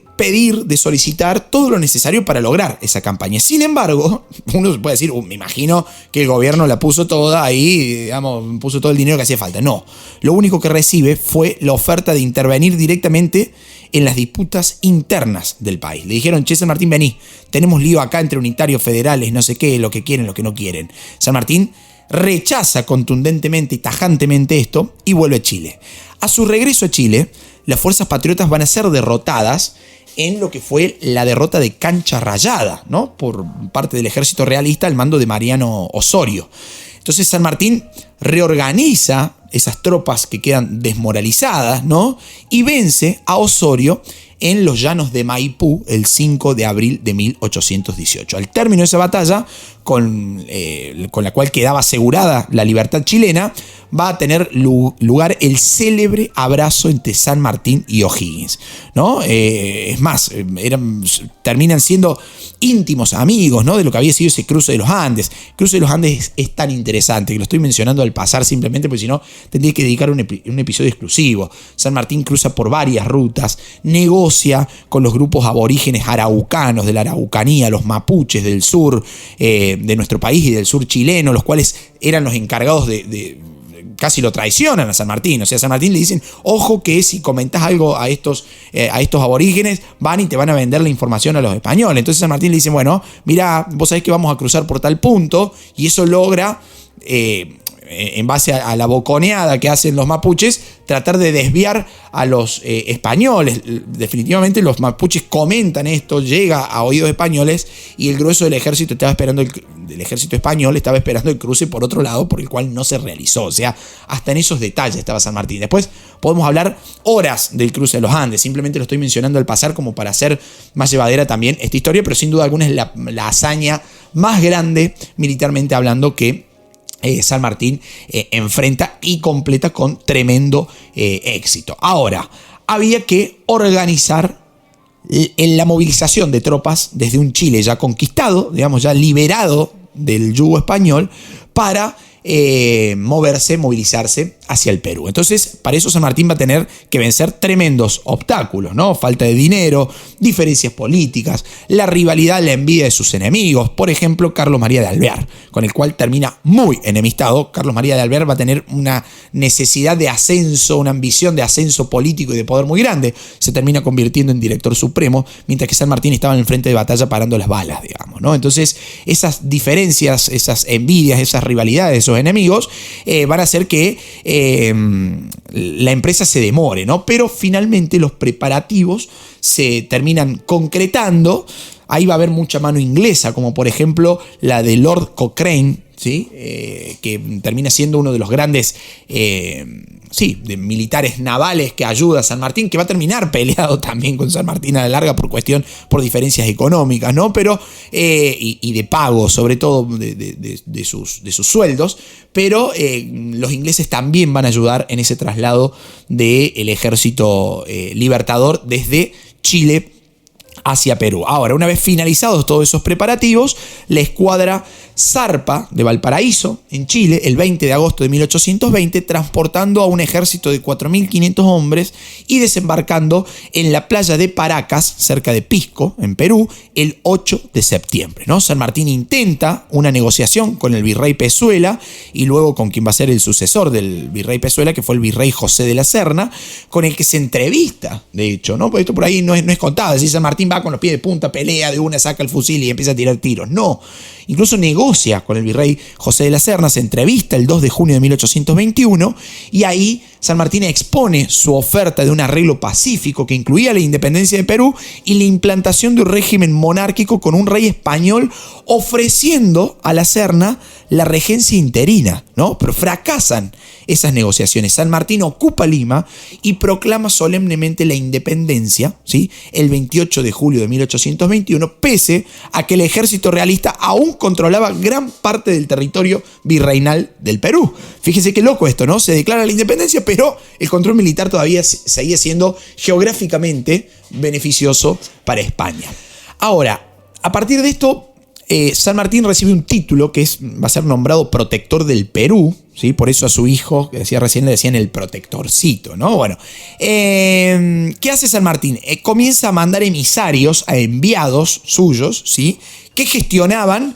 Speaker 1: solicitar todo lo necesario para lograr esa campaña. Sin embargo, uno puede decir, me imagino que el gobierno la puso toda ahí, digamos, puso todo el dinero que hacía falta. No, lo único que recibe fue la oferta de intervenir directamente en las disputas internas del país. Le dijeron: che, San Martín, vení, tenemos lío acá entre unitarios, federales, no sé qué, lo que quieren, lo que no quieren. San Martín rechaza contundentemente y tajantemente esto y vuelve a Chile. A su regreso a Chile, las fuerzas patriotas van a ser derrotadas en lo que fue la derrota de Cancha Rayada, ¿no? Por parte del ejército realista al mando de Mariano Osorio. Entonces San Martín reorganiza esas tropas que quedan desmoralizadas, ¿no? Y vence a Osorio en los llanos de Maipú el 5 de abril de 1818. Al término de esa batalla, con la cual quedaba asegurada la libertad chilena, va a tener lugar el célebre abrazo entre San Martín y O'Higgins, ¿no? Es más, terminan siendo íntimos amigos, ¿no? De lo que había sido ese cruce de los Andes. El cruce de los Andes es tan interesante que lo estoy mencionando al pasar simplemente porque si no tendría que dedicar un episodio exclusivo. San Martín cruza por varias rutas, negocia con los grupos aborígenes araucanos de la Araucanía, los mapuches del sur de nuestro país y del sur chileno, los cuales eran los encargados de casi lo traicionan a San Martín. O sea, a San Martín le dicen: ojo que si comentás algo a estos aborígenes, van y te van a vender la información a los españoles. Entonces San Martín le dice: bueno, mira, vos sabés que vamos a cruzar por tal punto, y eso logra, en base a la boconeada que hacen los mapuches, tratar de desviar a los españoles. Definitivamente los mapuches comentan esto, llega a oídos españoles, y el grueso del ejército español estaba esperando el cruce por otro lado, por el cual no se realizó. O sea, hasta en esos detalles estaba San Martín. Después podemos hablar horas del cruce de los Andes. Simplemente lo estoy mencionando al pasar como para hacer más llevadera también esta historia, pero sin duda alguna es la hazaña más grande militarmente hablando que San Martín enfrenta y completa con tremendo éxito. Ahora, había que organizar en la movilización de tropas desde un Chile ya conquistado, digamos ya liberado del yugo español, para movilizarse hacia el Perú. Entonces, para eso San Martín va a tener que vencer tremendos obstáculos, ¿no? Falta de dinero, diferencias políticas, la rivalidad, la envidia de sus enemigos. Por ejemplo, Carlos María de Alvear, con el cual termina muy enemistado. Carlos María de Alvear va a tener una necesidad de ascenso, una ambición de ascenso político y de poder muy grande. Se termina convirtiendo en director supremo, mientras que San Martín estaba en el frente de batalla parando las balas, digamos, ¿no? Entonces, esas diferencias, esas envidias, esas rivalidades, esos enemigos, van a hacer que la empresa se demore, ¿no? Pero finalmente los preparativos se terminan concretando. Ahí va a haber mucha mano inglesa, como por ejemplo la de Lord Cochrane, ¿sí? Que termina siendo uno de los grandes de militares navales que ayuda a San Martín, que va a terminar peleado también con San Martín a la larga por diferencias económicas, ¿no? Pero, y de pago, sobre todo de sus sueldos, pero los ingleses también van a ayudar en ese traslado del ejército libertador desde Chile hacia Perú. Ahora, una vez finalizados todos esos preparativos, la escuadra zarpa de Valparaíso, en Chile, el 20 de agosto de 1820, transportando a un ejército de 4.500 hombres y desembarcando en la playa de Paracas, cerca de Pisco, en Perú, el 8 de septiembre, ¿no? San Martín intenta una negociación con el virrey Pezuela y luego con quien va a ser el sucesor del virrey Pezuela, que fue el virrey José de la Serna, con el que se entrevista, de hecho, ¿no? Porque esto por ahí no es contado. Es decir, San Martín va con los pies de punta, pelea de una, saca el fusil y empieza a tirar tiros. No, incluso negocia con el virrey José de la Serna, se entrevista el 2 de junio de 1821 y ahí San Martín expone su oferta de un arreglo pacífico que incluía la independencia de Perú y la implantación de un régimen monárquico con un rey español, ofreciendo a la Serna la regencia interina, ¿no? Pero fracasan esas negociaciones. San Martín ocupa Lima y proclama solemnemente la independencia, ¿sí? El 28 de julio de 1821, pese a que el ejército realista aún controlaba gran parte del territorio virreinal del Perú. Fíjense qué loco esto, ¿no? Se declara la independencia, pero el control militar todavía seguía siendo geográficamente beneficioso para España. Ahora, a partir de esto, San Martín recibe un título que va a ser nombrado protector del Perú, ¿sí? Por eso a su hijo, que decía recién, le decían el protectorcito, ¿no? Bueno, ¿qué hace San Martín? Comienza a mandar emisarios, a enviados suyos, ¿sí? Que gestionaban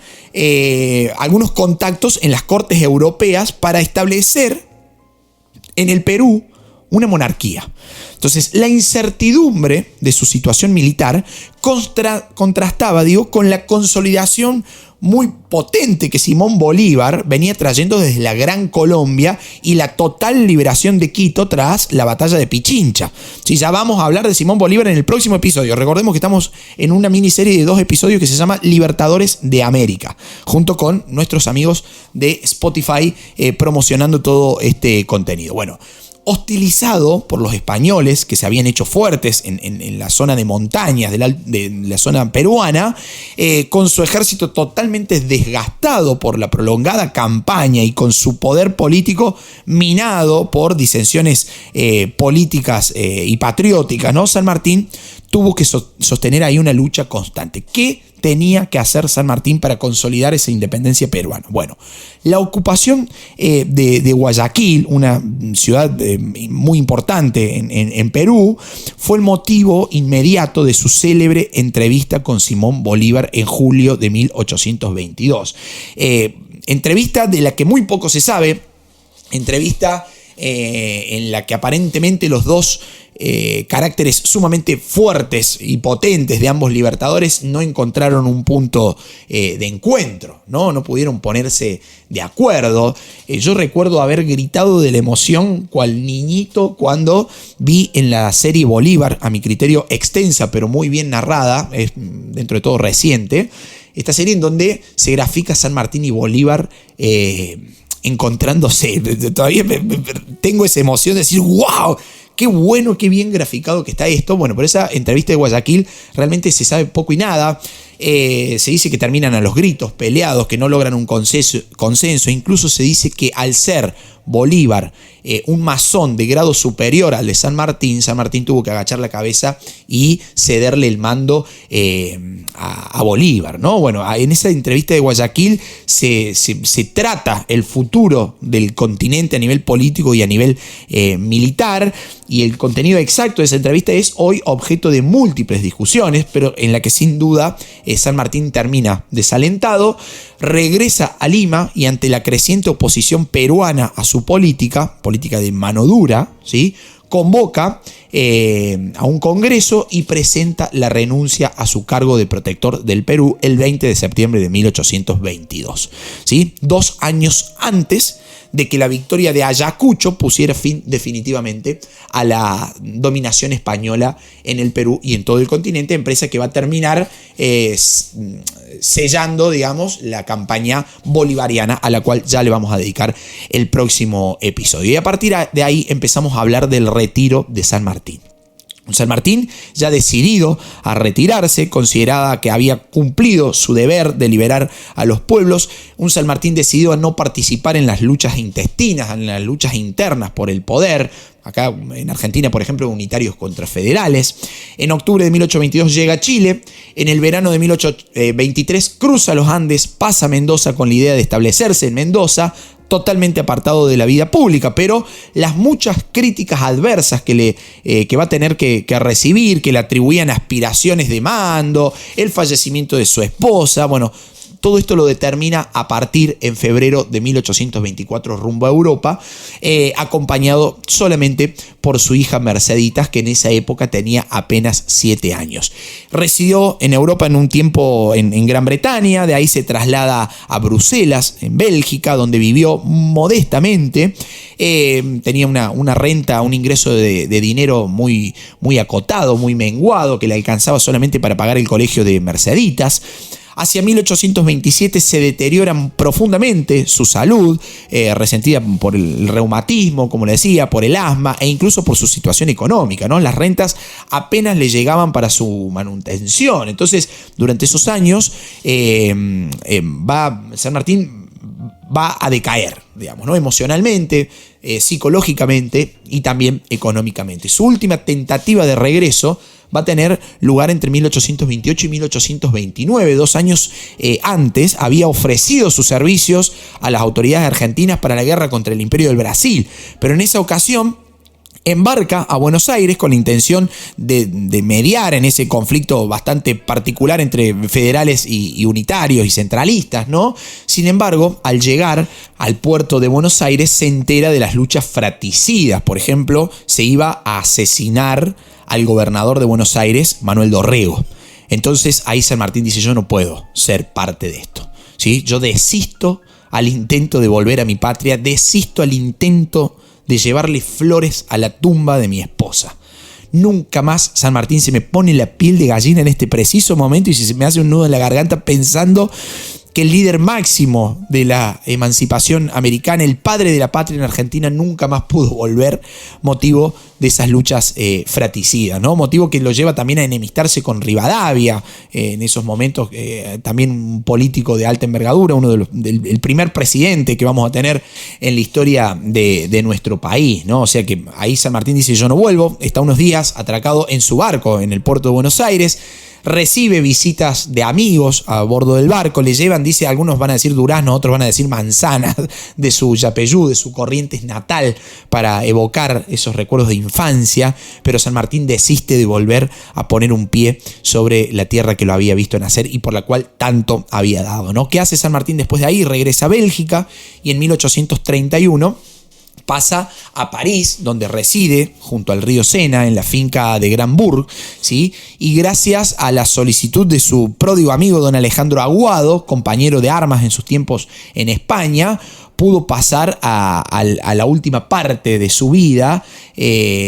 Speaker 1: algunos contactos en las cortes europeas para establecer en el Perú una monarquía. Entonces, la incertidumbre de su situación militar contrastaba, con la consolidación muy potente que Simón Bolívar venía trayendo desde la Gran Colombia y la total liberación de Quito tras la batalla de Pichincha. Sí, ya vamos a hablar de Simón Bolívar en el próximo episodio. Recordemos que estamos en una miniserie de 2 episodios que se llama Libertadores de América, junto con nuestros amigos de Spotify promocionando todo este contenido. Bueno, hostilizado por los españoles que se habían hecho fuertes en la zona de montañas de la zona peruana, con su ejército totalmente desgastado por la prolongada campaña y con su poder político minado por disensiones políticas y patrióticas, ¿no? San Martín tuvo que sostener ahí una lucha constante. ¿Qué tenía que hacer San Martín para consolidar esa independencia peruana? Bueno, la ocupación de Guayaquil, una ciudad muy importante en Perú, fue el motivo inmediato de su célebre entrevista con Simón Bolívar en julio de 1822. Entrevista de la que muy poco se sabe, entrevista en la que aparentemente los dos caracteres sumamente fuertes y potentes de ambos libertadores no encontraron un punto de encuentro, no pudieron ponerse de acuerdo. Yo recuerdo haber gritado de la emoción cual niñito cuando vi en la serie Bolívar, a mi criterio extensa pero muy bien narrada, es dentro de todo reciente, esta serie en donde se grafica San Martín y Bolívar encontrándose. Todavía tengo esa emoción de decir ¡wow! Qué bueno, qué bien graficado que está esto. Bueno, por esa entrevista de Guayaquil realmente se sabe poco y nada. Se dice que terminan a los gritos, peleados, que no logran un consenso. Incluso se dice que al ser Bolívar un masón de grado superior al de San Martín tuvo que agachar la cabeza y cederle el mando a Bolívar, ¿no? Bueno, en esa entrevista de Guayaquil se trata el futuro del continente a nivel político y a nivel militar, y el contenido exacto de esa entrevista es hoy objeto de múltiples discusiones, pero en la que sin duda San Martín termina desalentado, regresa a Lima y ante la creciente oposición peruana a su política de mano dura, ¿sí?, convoca a un congreso y presenta la renuncia a su cargo de protector del Perú el 20 de septiembre de 1822. ¿Sí? 2 años antes de que la victoria de Ayacucho pusiera fin definitivamente a la dominación española en el Perú y en todo el continente, empresa que va a terminar sellando, digamos, la campaña bolivariana, a la cual ya le vamos a dedicar el próximo episodio. Y a partir de ahí empezamos a hablar del retiro de San Martín. Un San Martín ya decidido a retirarse, consideraba que había cumplido su deber de liberar a los pueblos. Un San Martín decidido a no participar en las luchas intestinas, en las luchas internas por el poder. Acá en Argentina, por ejemplo, unitarios contra federales. En octubre de 1822 llega a Chile. En el verano de 1823 cruza los Andes, pasa a Mendoza con la idea de establecerse en Mendoza, totalmente apartado de la vida pública, pero las muchas críticas adversas que va a tener que recibir, que le atribuían aspiraciones de mando, el fallecimiento de su esposa, bueno, todo esto lo determina a partir en febrero de 1824 rumbo a Europa, acompañado solamente por su hija Merceditas, que en esa época tenía apenas 7 años. Residió en Europa en un tiempo en Gran Bretaña, de ahí se traslada a Bruselas, en Bélgica, donde vivió modestamente. Tenía una renta, un ingreso de dinero muy, muy acotado, muy menguado, que le alcanzaba solamente para pagar el colegio de Merceditas. Hacia 1827 se deterioran profundamente su salud, resentida por el reumatismo, como le decía, por el asma e incluso por su situación económica, ¿no? Las rentas apenas le llegaban para su manutención. Entonces, durante esos años, San Martín va a decaer, digamos, ¿no? Emocionalmente, psicológicamente y también económicamente. Su última tentativa de regreso va a tener lugar entre 1828 y 1829. 2 años antes había ofrecido sus servicios a las autoridades argentinas para la guerra contra el Imperio del Brasil, pero en esa ocasión embarca a Buenos Aires con la intención de mediar en ese conflicto bastante particular entre federales y unitarios y centralistas, ¿no? Sin embargo, al llegar al puerto de Buenos Aires se entera de las luchas fratricidas. Por ejemplo, se iba a asesinar al gobernador de Buenos Aires, Manuel Dorrego. Entonces ahí San Martín dice: yo no puedo ser parte de esto, ¿sí? Yo desisto al intento de volver a mi patria, desisto al intento de llevarle flores a la tumba de mi esposa. Nunca más, San Martín, se me pone la piel de gallina en este preciso momento y se me hace un nudo en la garganta pensando que el líder máximo de la emancipación americana, el padre de la patria en Argentina, nunca más pudo volver, motivo de esas luchas fratricidas, ¿no? Motivo que lo lleva también a enemistarse con Rivadavia, en esos momentos, también un político de alta envergadura, el primer presidente que vamos a tener en la historia de nuestro país, ¿no? O sea que ahí San Martín dice: yo no vuelvo. Está unos días atracado en su barco en el puerto de Buenos Aires. Recibe visitas de amigos a bordo del barco, le llevan, dice, algunos van a decir durazno, otros van a decir manzanas de su Yapeyú, de su Corrientes natal, para evocar esos recuerdos de infancia, pero San Martín desiste de volver a poner un pie sobre la tierra que lo había visto nacer y por la cual tanto había dado, ¿no? ¿Qué hace San Martín después de ahí? Regresa a Bélgica y en 1831 pasa a París, donde reside junto al río Sena, en la finca de Granbourg, ¿sí? Y gracias a la solicitud de su pródigo amigo don Alejandro Aguado, compañero de armas en sus tiempos en España, pudo pasar a la última parte de su vida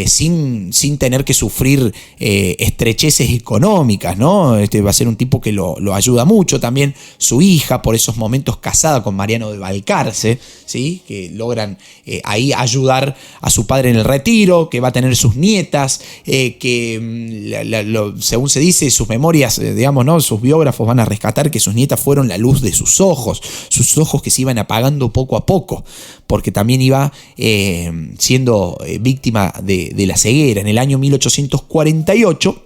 Speaker 1: sin tener que sufrir estrecheces económicas, ¿no? Va a ser un tipo que lo ayuda mucho. También su hija, por esos momentos casada con Mariano de Balcarce, ¿sí? Que logran ahí ayudar a su padre en el retiro, que va a tener sus nietas, según se dice, sus memorias, digamos, ¿no? Sus biógrafos van a rescatar que sus nietas fueron la luz de sus ojos que se iban apagando poco a poco, porque también iba siendo víctima de la ceguera. En el año 1848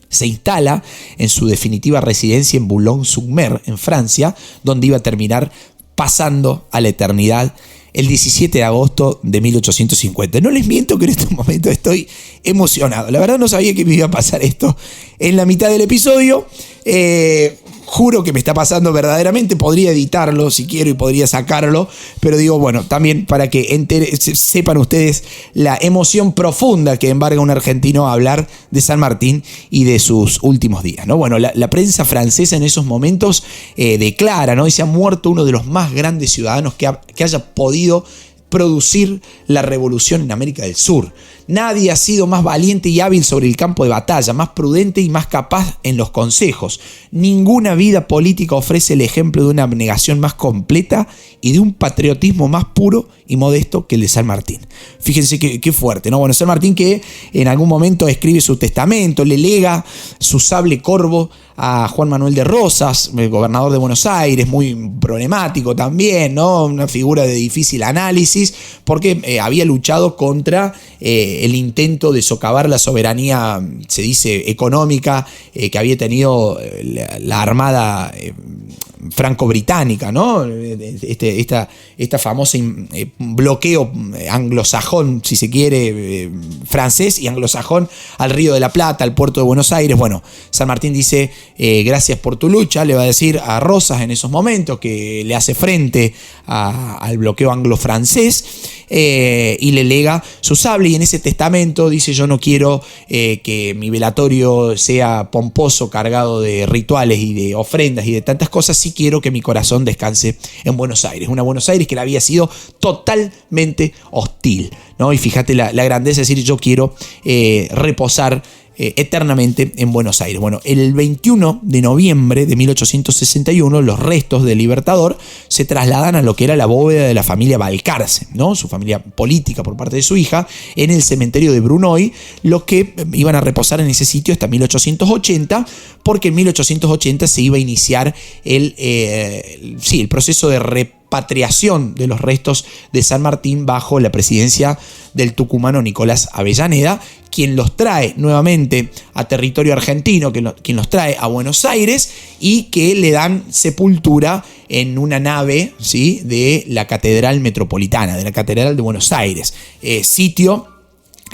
Speaker 1: se instala en su definitiva residencia en Boulogne-sur-Mer, en Francia, donde iba a terminar pasando a la eternidad el 17 de agosto de 1850. No les miento que en este momento estoy emocionado. La verdad no sabía que me iba a pasar esto en la mitad del episodio. Juro que me está pasando verdaderamente. Podría editarlo si quiero y podría sacarlo, pero digo, bueno, también para que sepan ustedes la emoción profunda que embarga un argentino a hablar de San Martín y de sus últimos días, ¿no? Bueno, la prensa francesa en esos momentos declara, ¿no? Y se ha muerto uno de los más grandes ciudadanos que haya podido producir la revolución en América del Sur. Nadie ha sido más valiente y hábil sobre el campo de batalla, más prudente y más capaz en los consejos. Ninguna vida política ofrece el ejemplo de una abnegación más completa y de un patriotismo más puro y modesto que el de San Martín. Fíjense qué fuerte, ¿no? Bueno, San Martín, que en algún momento escribe su testamento, le lega su sable corvo a Juan Manuel de Rosas, el gobernador de Buenos Aires, muy problemático también, ¿no? Una figura de difícil análisis, porque había luchado contra el intento de socavar la soberanía, se dice, económica que había tenido la Armada franco-británica, ¿no? Esta famosa bloqueo anglosajón, si se quiere, francés y anglosajón al Río de la Plata, al puerto de Buenos Aires. Bueno, San Martín dice, gracias por tu lucha, le va a decir a Rosas en esos momentos, que le hace frente al bloqueo anglo-francés, y le lega su sable, y en ese testamento dice: yo no quiero que mi velatorio sea pomposo, cargado de rituales y de ofrendas y de tantas cosas, sí quiero que mi corazón descanse en Buenos Aires, una Buenos Aires que le había sido totalmente hostil, ¿no? Y fíjate la grandeza, es decir, yo quiero reposar eternamente en Buenos Aires. Bueno, el 21 de noviembre de 1861 los restos del Libertador se trasladan a lo que era la bóveda de la familia Balcarce, ¿no? Su familia política por parte de su hija, en el cementerio de Brunoy, los que iban a reposar en ese sitio hasta 1880, porque en 1880 se iba a iniciar el proceso de repatriación de los restos de San Martín bajo la presidencia del tucumano Nicolás Avellaneda, quien los trae nuevamente a territorio argentino, quien los trae a Buenos Aires y que le dan sepultura en una nave, ¿sí?, de la Catedral Metropolitana, de la Catedral de Buenos Aires, sitio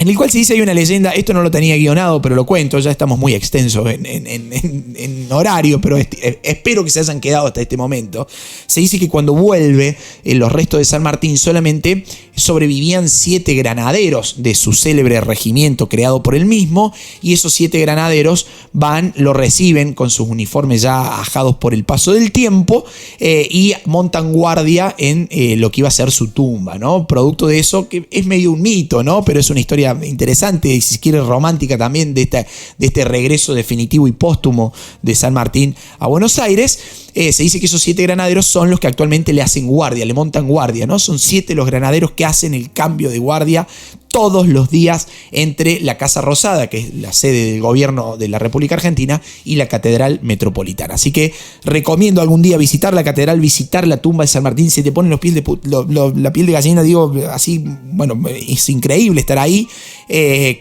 Speaker 1: en el cual se dice, hay una leyenda, esto no lo tenía guionado, pero lo cuento, ya estamos muy extensos en horario, pero espero que se hayan quedado hasta este momento. Se dice que cuando vuelve los restos de San Martín solamente sobrevivían 7 granaderos de su célebre regimiento creado por él mismo, y esos 7 granaderos lo reciben con sus uniformes ya ajados por el paso del tiempo, y montan guardia en lo que iba a ser su tumba, ¿no? Producto de eso, que es medio un mito, ¿no? Pero es una historia interesante y, si quiere, romántica también, de este regreso definitivo y póstumo de San Martín a Buenos Aires. Se dice que esos 7 granaderos son los que actualmente le hacen guardia, le montan guardia, ¿no? Son 7 los granaderos que hacen el cambio de guardia todos los días entre la Casa Rosada, que es la sede del gobierno de la República Argentina, y la Catedral Metropolitana. Así que recomiendo algún día visitar la catedral, visitar la tumba de San Martín. Se te pone la piel de gallina, digo, así, bueno, es increíble estar ahí.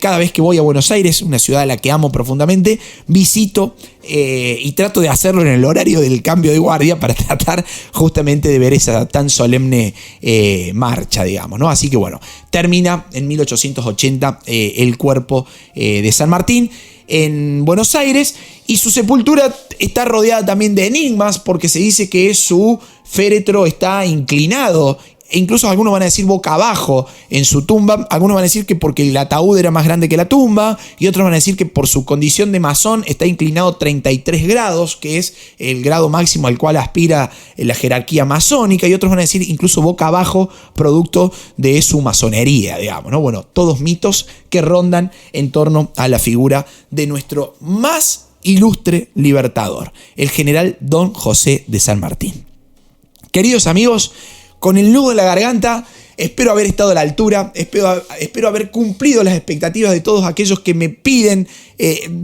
Speaker 1: Cada vez que voy a Buenos Aires, una ciudad a la que amo profundamente, visito y trato de hacerlo en el horario del cambio de guardia para tratar justamente de ver esa tan solemne marcha, digamos, ¿no? Así que bueno, termina en 1880 el cuerpo de San Martín en Buenos Aires, y su sepultura está rodeada también de enigmas, porque se dice que su féretro está inclinado, e incluso algunos van a decir boca abajo en su tumba. Algunos van a decir que porque el ataúd era más grande que la tumba, y otros van a decir que por su condición de masón está inclinado 33 grados, que es el grado máximo al cual aspira la jerarquía masónica, y otros van a decir incluso boca abajo, producto de su masonería, digamos, ¿no? Bueno, todos mitos que rondan en torno a la figura de nuestro más ilustre libertador, el general Don José de San Martín. Queridos amigos, con el nudo en la garganta, espero haber estado a la altura, espero haber cumplido las expectativas de todos aquellos que me piden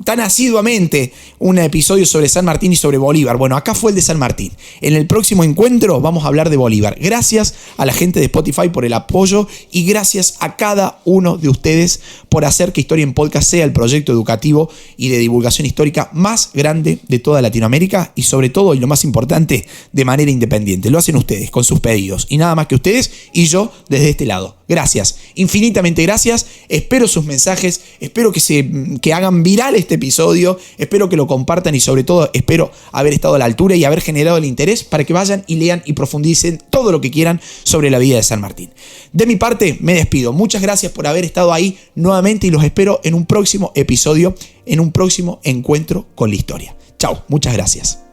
Speaker 1: tan asiduamente un episodio sobre San Martín y sobre Bolívar. Bueno, acá fue el de San Martín. En el próximo encuentro vamos a hablar de Bolívar. Gracias a la gente de Spotify por el apoyo, y gracias a cada uno de ustedes por hacer que Historia en Podcast sea el proyecto educativo y de divulgación histórica más grande de toda Latinoamérica, y sobre todo, y lo más importante, de manera independiente. Lo hacen ustedes con sus pedidos, y nada más que ustedes y yo desde este lado. Gracias, infinitamente gracias. Espero sus mensajes, espero que hagan viral este episodio, espero que lo compartan, y sobre todo espero haber estado a la altura y haber generado el interés para que vayan y lean y profundicen todo lo que quieran sobre la vida de San Martín. De mi parte me despido. Muchas gracias por haber estado ahí nuevamente, y los espero en un próximo episodio, en un próximo encuentro con la historia. Chau, muchas gracias.